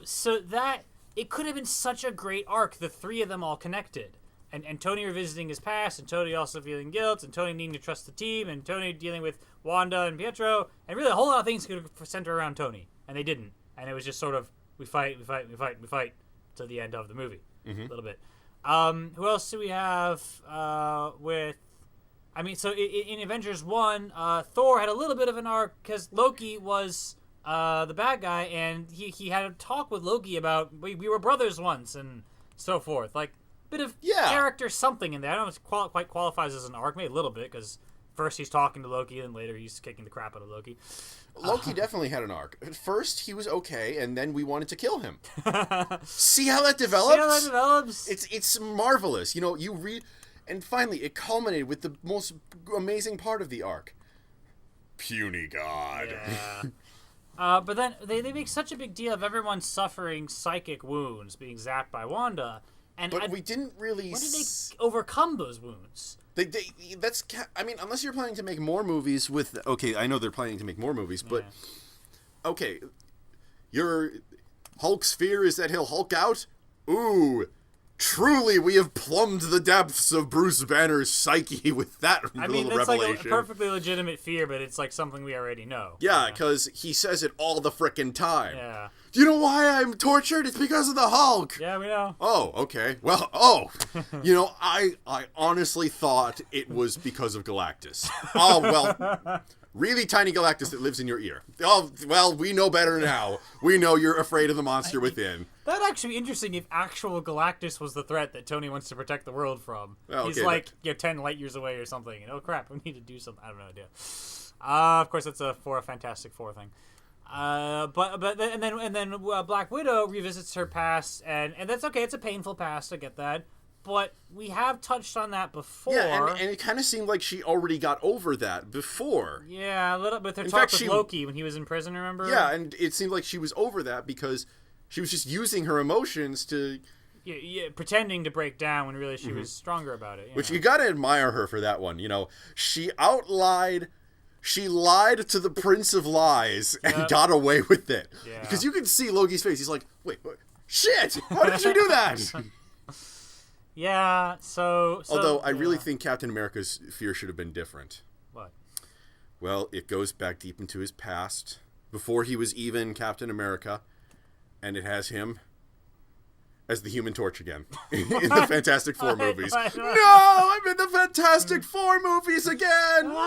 So that... It could have been such a great arc, the three of them all connected. And Tony revisiting his past, and Tony also feeling guilt, and Tony needing to trust the team, and Tony dealing with Wanda and Pietro, and really a whole lot of things could center around Tony, and they didn't. And it was just sort of, we fight, to the end of the movie, a little bit. Who else do we have so in Avengers 1, Thor had a little bit of an arc, because Loki was the bad guy, and he had a talk with Loki about, we were brothers once, and so forth. Like, bit of character something in there. I don't know if it quite qualifies as an arc, maybe a little bit, because first he's talking to Loki, and later he's kicking the crap out of Loki. Loki definitely had an arc. At first, he was okay, and then we wanted to kill him. See how that develops? It's marvelous. You read... And finally, it culminated with the most amazing part of the arc. Puny God. Yeah. But then they make such a big deal of everyone suffering psychic wounds being zapped by Wanda. But we didn't really... When did they overcome those wounds? Unless you're planning to make more movies with... Okay, I know they're planning to make more movies, but... Yeah. Okay, your Hulk's fear is that he'll Hulk out? Ooh, truly we have plumbed the depths of Bruce Banner's psyche with that little that's revelation. Like a perfectly legitimate fear, but it's like something we already know. Yeah, because he says it all the frickin' time. Yeah. Do you know why I'm tortured? It's because of the Hulk. Yeah, we know. Oh, okay. Well, I honestly thought it was because of Galactus. Oh, well, really tiny Galactus that lives in your ear. Oh, well, we know better now. We know you're afraid of the monster within. That would actually be interesting if actual Galactus was the threat that Tony wants to protect the world from. Okay, He's 10 light years away or something. And, oh, crap, we need to do something. I have no idea. Of course, that's a Fantastic Four thing. Then Black Widow revisits her past, and that's okay. It's a painful past. I get that, but we have touched on that before. Yeah, and it kind of seemed like she already got over that before. Yeah, a little bit. Her talk with Loki when he was in prison. Remember? Yeah, and it seemed like she was over that because she was just using her emotions to. Yeah, pretending to break down when really she was stronger about it. Which you gotta admire her for that one. She outlied. She lied to the Prince of Lies and got away with it. Yeah. Because you can see Loki's face. He's like, wait, shit! How did she do that? Yeah, so Although, I really think Captain America's fear should have been different. What? Well, it goes back deep into his past, before he was even Captain America, and it has him as the Human Torch again in the Fantastic Four movies. No, I'm in the Fantastic Four movies again. No.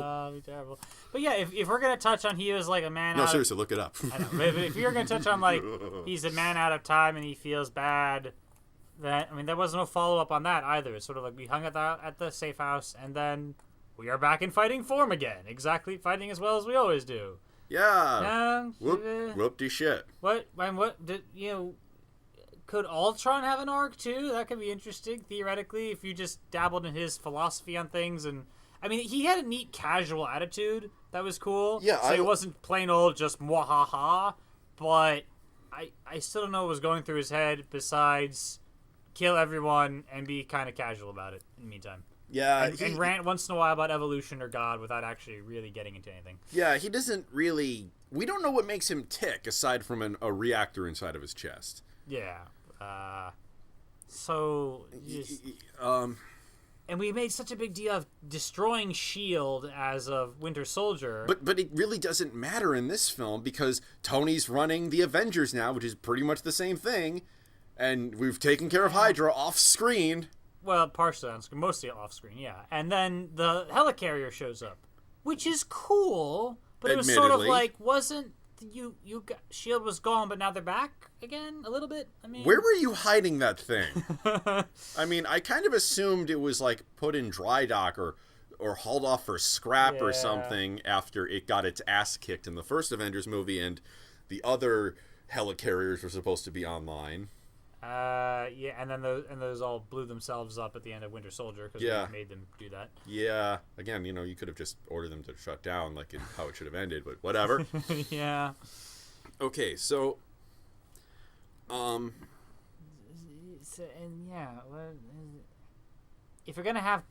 That'd be terrible. But yeah, if we're gonna touch on he was like a man. No, seriously, look it up. I know, but if you're gonna touch on like he's a man out of time and he feels bad, there was no follow up on that either. It's sort of like we hung at the safe house and then we are back in fighting form again. Exactly, fighting as well as we always do. Yeah. Whoop-de shit. Could Ultron have an arc too? That could be interesting, theoretically, if you just dabbled in his philosophy on things. And he had a neat casual attitude that was cool. Yeah, so he wasn't plain old just mwahaha, but I still don't know what was going through his head besides kill everyone and be kind of casual about it in the meantime. Yeah, and rant once in a while about evolution or God without actually really getting into anything. Yeah, he doesn't really... We don't know what makes him tick, aside from a reactor inside of his chest. Yeah. and we made such a big deal of destroying S.H.I.E.L.D. as of Winter Soldier. But it really doesn't matter in this film because Tony's running the Avengers now, which is pretty much the same thing, and we've taken care of Hydra off screen. Well, partially on screen, mostly off screen, yeah. And then the helicarrier shows up, which is cool, but it was sort of like, wasn't you got, S.H.I.E.L.D. was gone, but now they're back again a little bit? I mean, where were you hiding that thing? I mean, I kind of assumed it was like put in dry dock or hauled off for scrap or something after it got its ass kicked in the first Avengers movie, and the other helicarriers were supposed to be online. Yeah, and then those all blew themselves up at the end of Winter Soldier because we made them do that. Yeah, again, you could have just ordered them to shut down, like in how it should have ended, but whatever. Yeah. Okay, so, if you're gonna have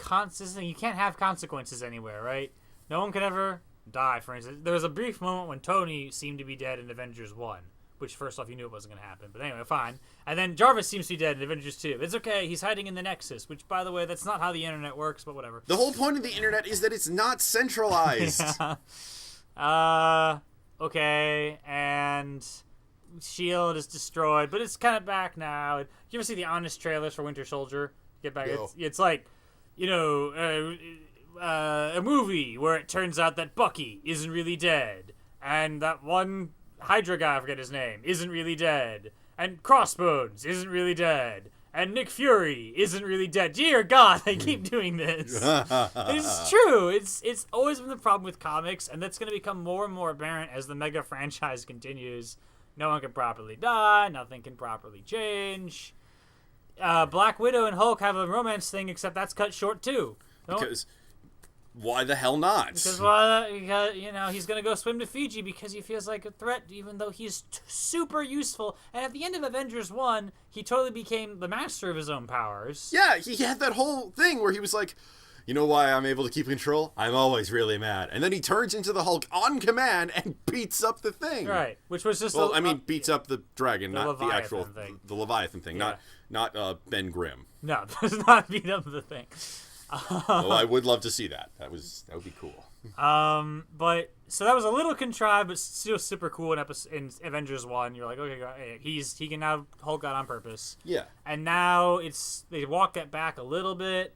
you can't have consequences anywhere, right? No one could ever die. For instance, there was a brief moment when Tony seemed to be dead in Avengers 1. Which, first off, you knew it wasn't going to happen. But anyway, fine. And then Jarvis seems to be dead in Avengers 2. It's okay. He's hiding in the Nexus. Which, by the way, that's not how the internet works, but whatever. The whole point of the internet is that it's not centralized. Yeah. Okay. And S.H.I.E.L.D. is destroyed. But it's kind of back now. You ever see the Honest trailers for Winter Soldier? Get back. No. It's like, a movie where it turns out that Bucky isn't really dead. And that one Hydra guy, I forget his name, isn't really dead. And Crossbones isn't really dead. And Nick Fury isn't really dead. Dear God, they keep doing this. It's true. It's always been the problem with comics, and that's going to become more and more apparent as the mega franchise continues. No one can properly die. Nothing can properly change. Black Widow and Hulk have a romance thing, except that's cut short too. Because why the hell not? Because he's gonna go swim to Fiji because he feels like a threat, even though he's super useful. And at the end of Avengers 1, he totally became the master of his own powers. Yeah, he had that whole thing where he was like, you know why I'm able to keep control? I'm always really mad. And then he turns into the Hulk on command and beats up the thing. Right, which was just beats up the dragon, not the actual thing. The Leviathan thing, Yeah. not Ben Grimm. No, does not beat up the thing. Oh, I would love to see that. That would be cool. But so that was a little contrived, but still super cool in Avengers 1. You're like, okay, he can now Hulk out on purpose. Yeah. And now they walk it back a little bit,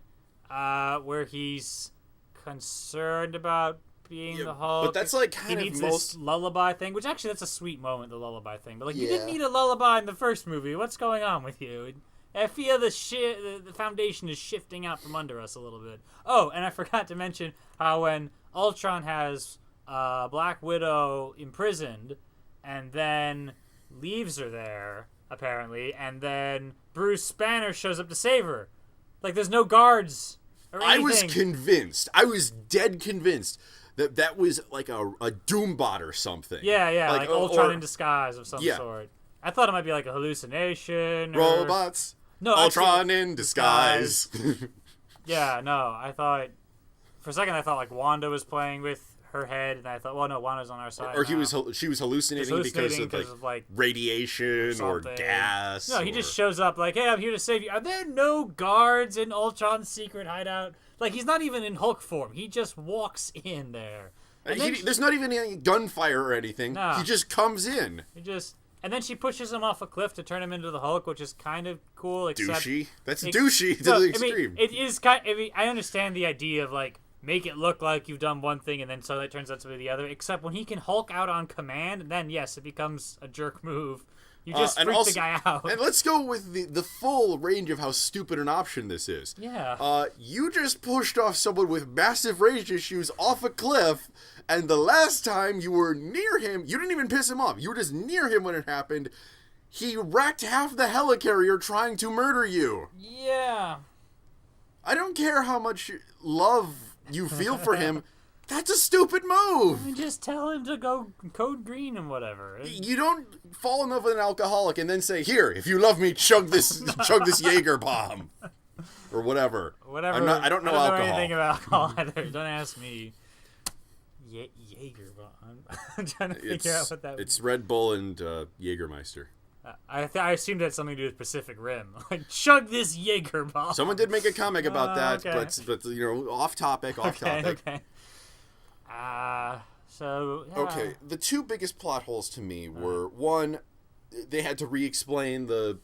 where he's concerned about being the Hulk. But that's like he needs this lullaby thing, which actually that's a sweet moment, the lullaby thing. But you didn't need a lullaby in the first movie. What's going on with you? I feel the foundation is shifting out from under us a little bit. Oh, and I forgot to mention how when Ultron has Black Widow imprisoned and then leaves her there, apparently, and then Bruce Banner shows up to save her. Like, there's no guards or anything. I was convinced. I was dead convinced that was like a Doombot or something. Yeah, like Ultron in disguise of some sort. I thought it might be like a hallucination. Robots. No, Ultron in disguise. Yeah, no, for a second I thought like Wanda was playing with her head, and I thought, well, no, Wanda's on our side. Or she was hallucinating because of like radiation or gas. No, he just shows up like, hey, I'm here to save you. Are there no guards in Ultron's secret hideout? Like, he's not even in Hulk form. He just walks in there. There's not even any gunfire or anything. No. He just comes in. And then she pushes him off a cliff to turn him into the Hulk, which is kind of cool. Except douchey. That's douchey to the extreme. It is kind. I understand the idea of like make it look like you've done one thing and then so that turns out to be the other. Except when he can Hulk out on command, then yes, it becomes a jerk move. You just freak the guy out. And let's go with the full range of how stupid an option this is. Yeah. You just pushed off someone with massive rage issues off a cliff, and the last time you were near him, you didn't even piss him off. You were just near him when it happened. He wrecked half the helicarrier trying to murder you. Yeah. I don't care how much love you feel for him. That's a stupid move. I mean, just tell him to go code green and whatever. You don't fall in love with an alcoholic and then say, "Here, if you love me, chug this Jaeger bomb," or whatever. Whatever. I don't know alcohol. alcohol. Anything about alcohol either. Don't ask me. Jaeger bomb. I'm trying to figure out what that. It's Red Bull and Jägermeister. I assumed it had something to do with Pacific Rim. Like, chug this Jaeger bomb. Someone did make a comic about that, okay. but off topic. Okay. So yeah. Okay, the two biggest plot holes to me were one, they had to re-explain the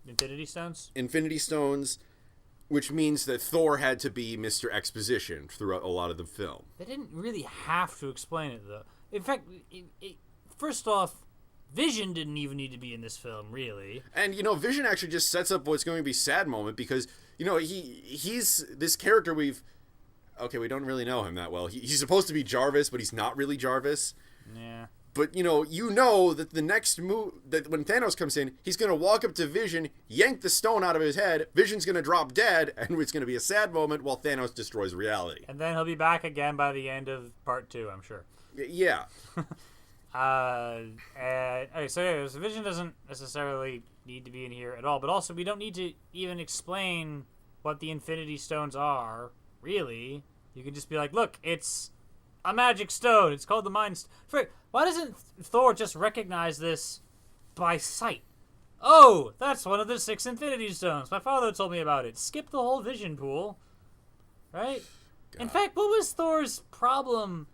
Infinity Stones, which means that Thor had to be Mr. Exposition throughout a lot of the film. They didn't really have to explain it, though. In fact, first off, Vision didn't even need to be in this film, really. And, Vision actually just sets up what's going to be a sad moment because, he's this character we don't really know him that well. He's supposed to be Jarvis, but he's not really Jarvis. Yeah. But, that the next move, that when Thanos comes in, he's going to walk up to Vision, yank the stone out of his head, Vision's going to drop dead, and it's going to be a sad moment while Thanos destroys reality. And then he'll be back again by the end of part 2, I'm sure. Yeah. So Vision doesn't necessarily need to be in here at all, but also we don't need to even explain what the Infinity Stones are, really. You can just be like, look, it's a magic stone. It's called the Mind Stone. Why doesn't Thor just recognize this by sight? Oh, that's one of the 6 Infinity Stones. My father told me about it. Skip the whole Vision pool. Right? God. In fact, what was Thor's problem?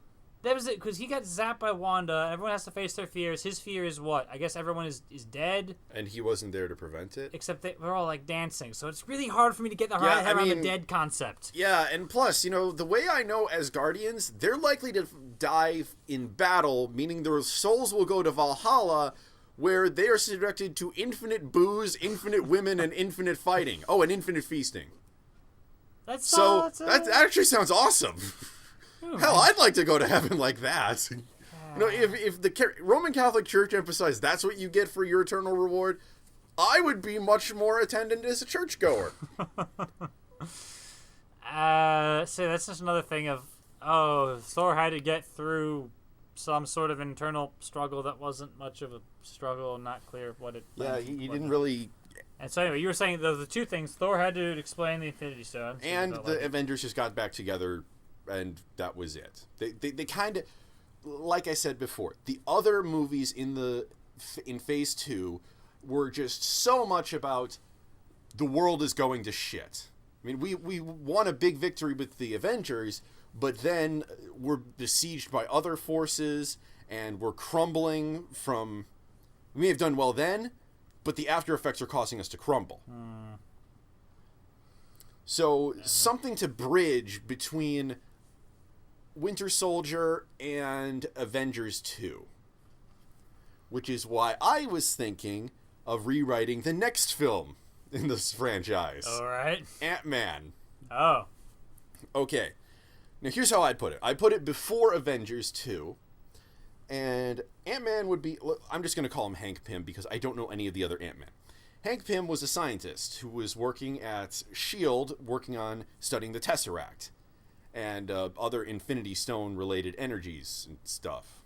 That was it, because he got zapped by Wanda. Everyone has to face their fears. His fear is what? I guess everyone is dead. And he wasn't there to prevent it? Except we're all, like, dancing. So it's really hard for me to get the head around the dead concept. Yeah, and plus, the way I know Asgardians, they're likely to die in battle, meaning their souls will go to Valhalla, where they are subjected to infinite booze, infinite women, and infinite fighting. Oh, and infinite feasting. That actually sounds awesome. Hell, I'd like to go to heaven like that. If the Roman Catholic Church emphasized that's what you get for your eternal reward, I would be much more attendant as a churchgoer. So that's just another thing of, Thor had to get through some sort of internal struggle that wasn't much of a struggle, not clear what it... Yeah, he didn't really... And so anyway, you were saying the two things. Thor had to explain the Infinity Stones. And the Avengers just got back together, and that was it. They kind of... Like I said before, the other movies in Phase 2 were just so much about the world is going to shit. I mean, we won a big victory with the Avengers, but then we're besieged by other forces, and we're crumbling from... We may have done well then, but the after effects are causing us to crumble. So, something to bridge between Winter Soldier and Avengers 2. Which is why I was thinking of rewriting the next film in this franchise. All right. Ant-Man. Oh. Okay. Now, here's how I'd put it. I'd put it before Avengers 2. And Ant-Man would be... I'm just going to call him Hank Pym because I don't know any of the other Ant-Man. Hank Pym was a scientist who was working at S.H.I.E.L.D., working on studying the Tesseract and other Infinity Stone related energies and stuff.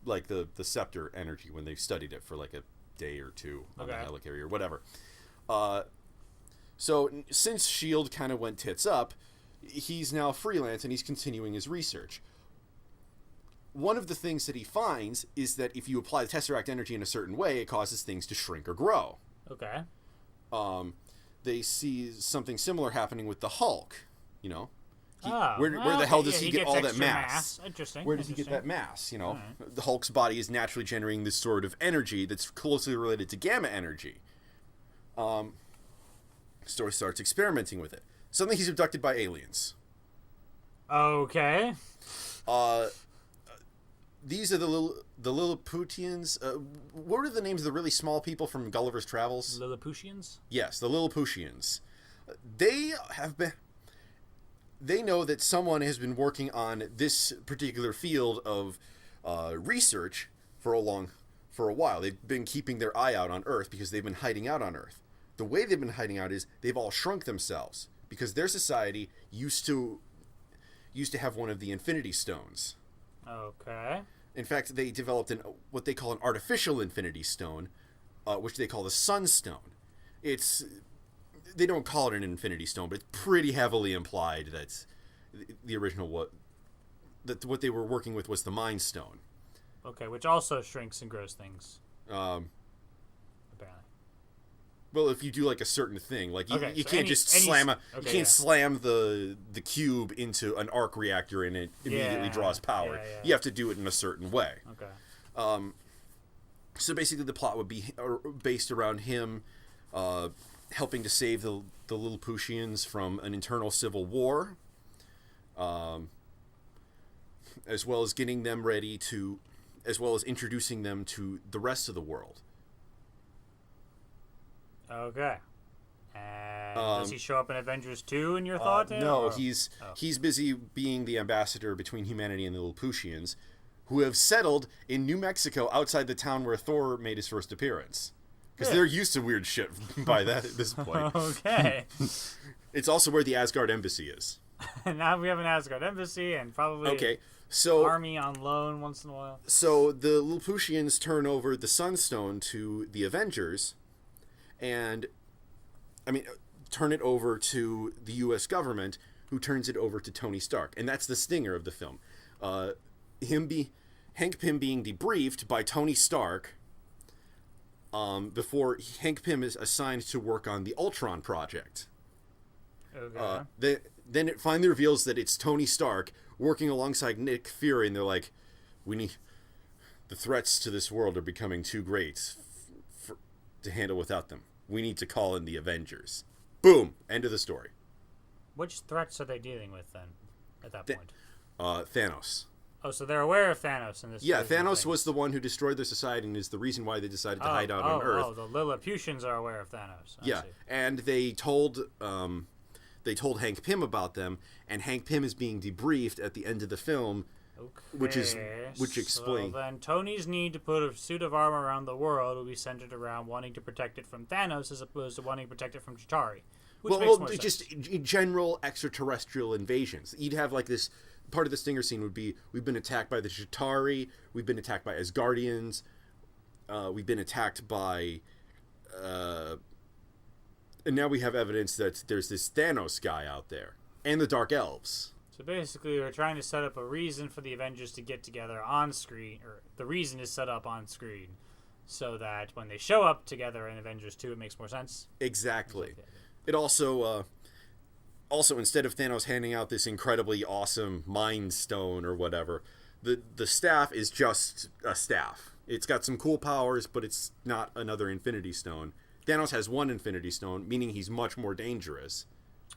Like the Scepter energy when they studied it for like a day or two on the helicarrier or whatever. So since S.H.I.E.L.D. kind of went tits up, he's now freelance and he's continuing his research. One of the things that he finds is that if you apply the Tesseract energy in a certain way, it causes things to shrink or grow. Okay. They see something similar happening with the Hulk, you know? Where the hell does he get all that mass? Interesting. Where does he get that mass, you know? Right. The Hulk's body is naturally generating this sort of energy that's closely related to gamma energy. Story starts experimenting with it. Suddenly he's abducted by aliens. Okay. These are the Lilliputians. What are the names of the really small people from Gulliver's Travels? Lilliputians? Yes, the Lilliputians. They know that someone has been working on this particular field of research for a while. They've been keeping their eye out on Earth because they've been hiding out on Earth. The way they've been hiding out is they've all shrunk themselves because their society used to have one of the Infinity Stones. Okay. In fact, they developed what they call an artificial Infinity Stone, which they call the Sunstone. They don't call it an Infinity Stone, but it's pretty heavily implied that the original what they were working with was the Mind Stone. Okay, which also shrinks and grows things. Um, Apparently. well, if you do like a certain thing, like you Okay, so can't just slam yeah. the cube into an arc reactor and it immediately draws power. Yeah. You have to do it in a certain way. Okay. So basically, the plot would be based around him helping to save the Lilliputians from an internal civil war, as well as getting them ready to, as well as introducing them to the rest of the world. Okay. And does he show up in Avengers 2 in your thought? No, he's busy being the ambassador between humanity and the Lilliputians, who have settled in New Mexico outside the town where Thor made his first appearance. Because they're used to weird shit by this point. Okay. It's also where the Asgard embassy is. Now we have an Asgard embassy and probably army on loan once in a while. So the Lilliputians turn over the Sunstone to the Avengers, and turn it over to the U.S. government, who turns it over to Tony Stark, and that's the stinger of the film. Hank Pym being debriefed by Tony Stark before Hank Pym is assigned to work on the Ultron project. Okay. Then it finally reveals that it's Tony Stark working alongside Nick Fury, and they're like, the threats to this world are becoming too great to handle without them. We need to call in the Avengers. Boom! End of the story. Which threats are they dealing with then, at that point? Thanos. Oh, so they're aware of Thanos in this. Yeah, Thanos was the one who destroyed their society and is the reason why they decided to hide out on Earth. Oh, the Lilliputians are aware of Thanos. I see. And they told Hank Pym about them, and Hank Pym is being debriefed at the end of the film, which explains. So then Tony's need to put a suit of armor around the world will be centered around wanting to protect it from Thanos as opposed to wanting to protect it from Chitauri. Which makes more sense. Just general extraterrestrial invasions. You'd have like this. Part of the stinger scene would be, we've been attacked by the Chitauri, we've been attacked by Asgardians, we've been attacked by, and now we have evidence that there's this Thanos guy out there, and the Dark Elves. So basically, we're trying to set up a reason for the Avengers to get together on screen, or the reason is set up on screen, so that when they show up together in Avengers 2, it makes more sense. Exactly. It also, instead of Thanos handing out this incredibly awesome Mind Stone or whatever, the staff is just a staff. It's got some cool powers, but it's not another Infinity Stone. Thanos has one Infinity Stone, meaning he's much more dangerous.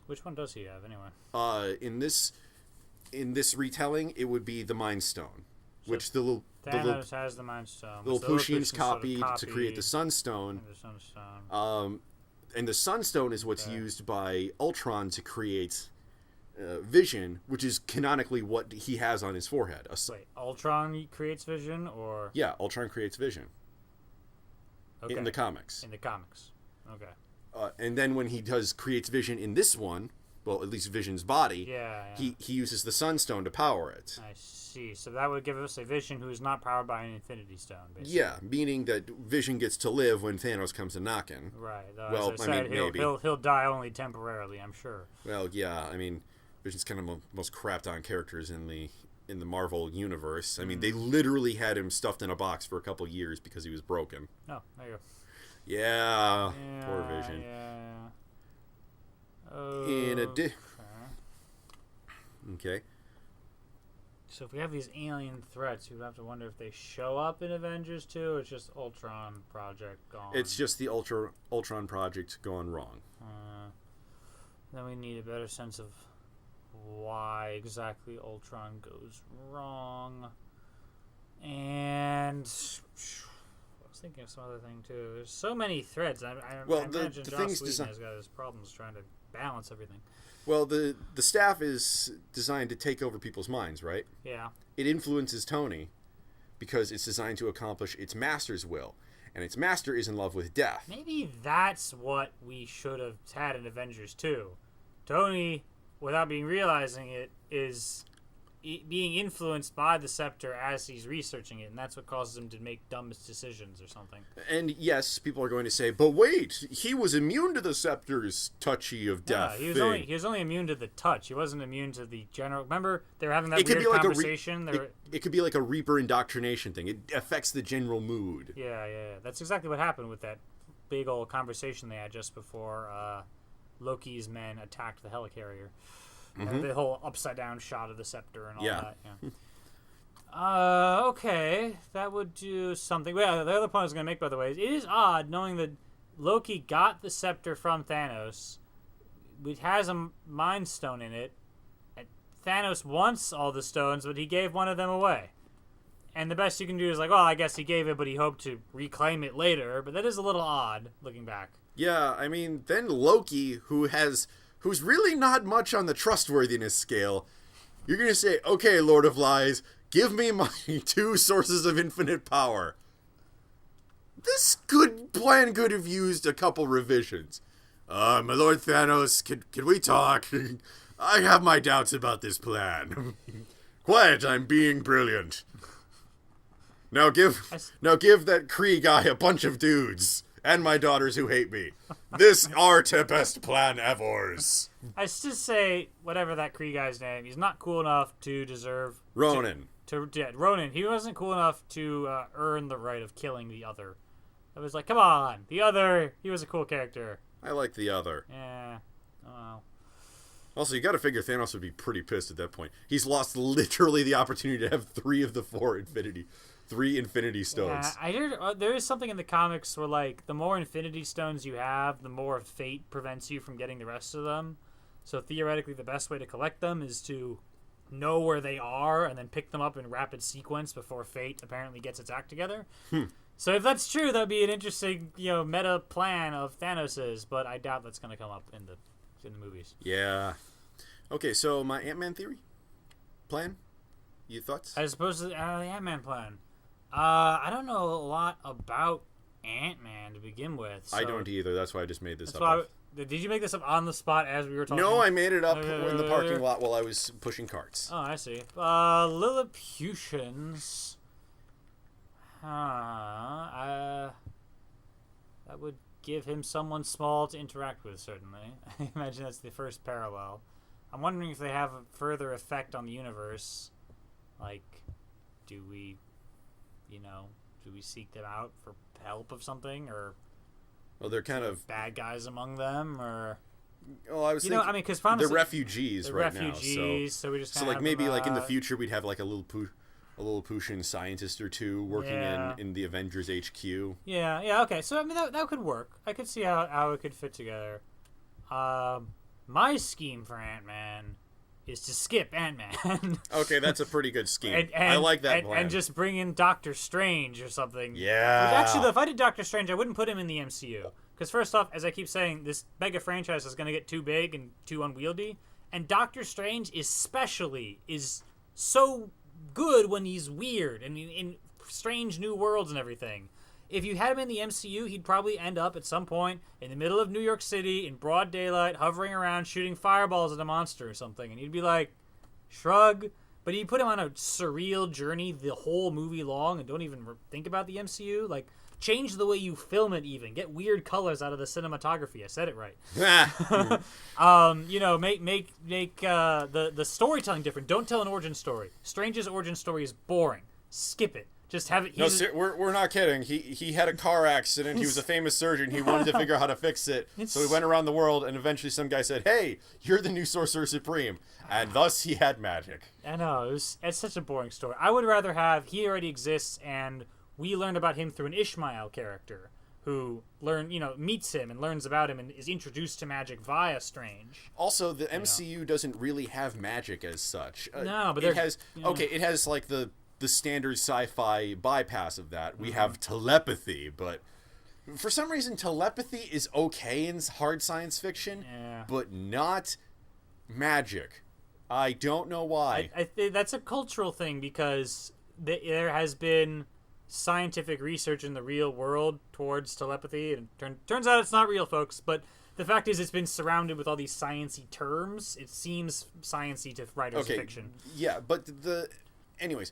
Which one does he have, anyway? In this retelling, it would be the Mind Stone, So which Thanos has the Mind Stone. The Lilliputians copied to create the Sunstone. The Sunstone. And the Sunstone is what's used by Ultron to create Vision, which is canonically what he has on his forehead. Wait, Ultron creates Vision, or? Yeah, Ultron creates Vision. Okay. In the comics. In the comics. Okay. And then when he creates Vision in this one, well, at least Vision's body, he uses the Sunstone to power it. I see. So that would give us a Vision who is not powered by an Infinity Stone, basically. Yeah, meaning that Vision gets to live when Thanos comes to knocking. Right. Well, as I said, maybe. He'll die only temporarily, I'm sure. Well, yeah, Vision's kind of most crapped on characters in the Marvel universe. They literally had him stuffed in a box for a couple years because he was broken. Oh, there you go. Yeah, poor Vision. Yeah. Okay. So if we have these alien threats, we would have to wonder if they show up in Avengers 2, or it's just Ultron project gone. It's just the Ultron project gone wrong. Then we need a better sense of why exactly Ultron goes wrong. And I was thinking of some other thing too. There's so many threads. I imagine Joss Whedon has got his problems trying to balance everything. Well, the staff is designed to take over people's minds, right? Yeah. It influences Tony because it's designed to accomplish its master's will, and its master is in love with death. Maybe that's what we should have had in Avengers 2. Tony, without being realizing it, is being influenced by the scepter as he's researching it, and that's what causes him to make dumb decisions or something. And yes, people are going to say, but wait, he was immune to the scepter's touchy of death. Yeah, he was only immune to the touch. He wasn't immune to the general. Remember, they were having that weird conversation. It could be like a Reaper indoctrination thing. It affects the general mood. Yeah. That's exactly what happened with that big old conversation they had just before Loki's men attacked the helicarrier. Mm-hmm. The whole upside down shot of the scepter and all that. Yeah. Okay, that would do something. Well, the other point I was going to make, by the way, is it is odd knowing that Loki got the scepter from Thanos, which has a Mind Stone in it. And Thanos wants all the stones, but he gave one of them away. And the best you can do is like, well, I guess he gave it, but he hoped to reclaim it later. But that is a little odd, looking back. Yeah, I mean, then Loki, who's really not much on the trustworthiness scale, you're going to say, okay, Lord of Lies, give me my 2 sources of infinite power. This plan could have used a couple revisions. My Lord Thanos, can we talk? I have my doubts about this plan. Quiet, I'm being brilliant. Now give that Kree guy a bunch of dudes. And my daughters who hate me. This are the best plan evers. I just say, whatever that Kree guy's name, he's not cool enough to deserve... Ronan. Ronan. He wasn't cool enough to earn the right of killing the other. I was like, come on, the other. He was a cool character. I like the other. Yeah. Oh, well. Also, you gotta figure Thanos would be pretty pissed at that point. He's lost literally the opportunity to have 3 of the 3 Infinity Stones. Yeah, I heard there is something in the comics where, like, the more Infinity Stones you have, the more fate prevents you from getting the rest of them. So theoretically, the best way to collect them is to know where they are and then pick them up in rapid sequence before fate apparently gets its act together. So if that's true, that'd be an interesting, meta plan of Thanos's. But I doubt that's going to come up in the movies. Yeah. Okay, so my Ant-Man theory plan. You thoughts? As opposed to the Ant-Man plan. I don't know a lot about Ant-Man to begin with. So I don't either. That's why I just made this up. Did you make this up on the spot as we were talking? No, I made it up in the parking lot while I was pushing carts. Oh, I see. Lilliputians. That would give him someone small to interact with, certainly. I imagine that's the first parallel. I'm wondering if they have a further effect on the universe. Like, do we seek them out for help of something, or they're kind of bad guys among them, or I was thinking, because they're refugees now. So we just like maybe like in the future we'd have like a Lilliputian scientist or 2 working in the Avengers HQ. Yeah, okay. So I mean that could work. I could see how it could fit together. My scheme for Ant-Man is to skip Ant-Man. Okay, that's a pretty good scheme. I like that plan. And just bring in Doctor Strange or something. Yeah. Actually, though, if I did Doctor Strange, I wouldn't put him in the MCU. Because first off, as I keep saying, this mega franchise is going to get too big and too unwieldy. And Doctor Strange is so good when he's weird and in strange new worlds and everything. If you had him in the MCU, he'd probably end up at some point in the middle of New York City in broad daylight, hovering around, shooting fireballs at a monster or something. And you'd be like, shrug. But you put him on a surreal journey the whole movie long and don't even think about the MCU. Like, change the way you film it even. Get weird colors out of the cinematography. I said it right. Make the storytelling different. Don't tell an origin story. Strange's origin story is boring. Skip it. Just have it. No, we're not kidding. He had a car accident. He was a famous surgeon. He wanted to figure out how to fix it. So he went around the world, and eventually some guy said, "Hey, you're the new Sorcerer Supreme," and thus he had magic. I know it's such a boring story. I would rather have he already exists, and we learned about him through an Ishmael character who meets him and learns about him and is introduced to magic via Strange. Also, the MCU doesn't really have magic as such. No, but it has it has like the standard sci-fi bypass of that. We have telepathy, but for some reason telepathy is okay in hard science fiction, but not magic. I don't know why. I think that's a cultural thing because there has been scientific research in the real world towards telepathy, and turns out it's not real, folks. But the fact is, it's been surrounded with all these sciencey terms. It seems sciencey to writers of fiction. Yeah, but anyways,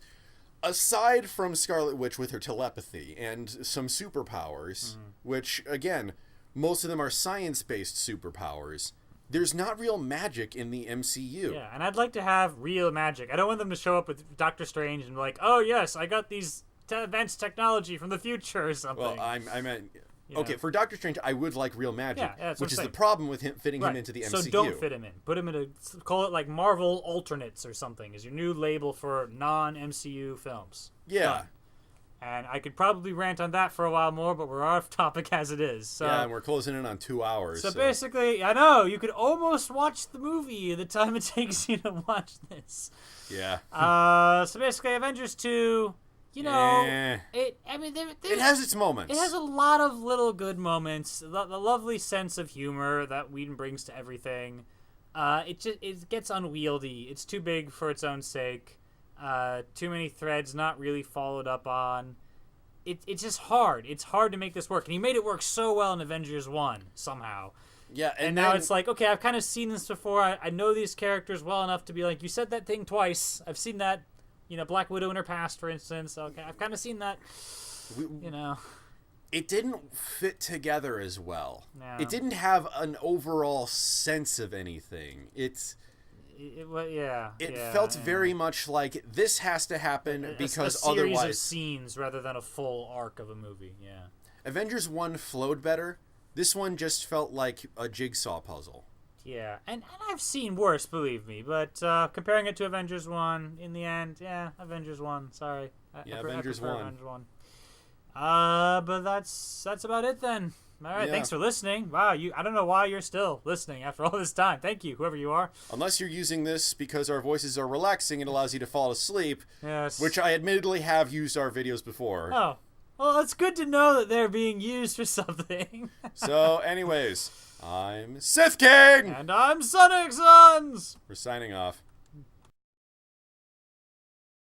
aside from Scarlet Witch with her telepathy and some superpowers, which again, most of them are science-based superpowers, there's not real magic in the MCU. Yeah, and I'd like to have real magic. I don't want them to show up with Doctor Strange and be like, oh yes, I got these advanced technology from the future or something. Well, I meant... Okay, for Doctor Strange, I would like real magic, which is the problem with him fitting him into the MCU. So don't fit him in. Put him in call it like Marvel Alternates or something is your new label for non-MCU films. Yeah. Done. And I could probably rant on that for a while more, but we're off topic as it is. So, yeah, and we're closing in on 2 hours. So basically, I know, you could almost watch the movie the time it takes you to watch this. Yeah. So basically, Avengers 2, you know, it has its moments. It has a lot of little good moments. The lovely sense of humor that Whedon brings to everything. It gets unwieldy. It's too big for its own sake. Too many threads not really followed up on. It's just hard. It's hard to make this work. And he made it work so well in Avengers 1 somehow. Yeah, and now it's like, okay, I've kind of seen this before. I know these characters well enough to be like, you said that thing twice. I've seen that. You know, Black Widow in her past, for instance. Okay, I've kind of seen that. It didn't fit together as well. No. It didn't have an overall sense of anything. It felt very much like this has to happen because a series otherwise of scenes rather than a full arc of a movie. Yeah. Avengers 1 flowed better. This one just felt like a jigsaw puzzle. Yeah, and I've seen worse, believe me. But comparing it to Avengers 1, in the end, Avengers 1. Sorry. Avengers 1. Avengers 1. But that's about it then. All right, thanks for listening. Wow, I don't know why you're still listening after all this time. Thank you, whoever you are. Unless you're using this because our voices are relaxing and allows you to fall asleep. Yes. Which I admittedly have used our videos before. Oh. Well, it's good to know that they're being used for something. So, anyways, I'm Sith King! And I'm Sonic Sons! We're signing off.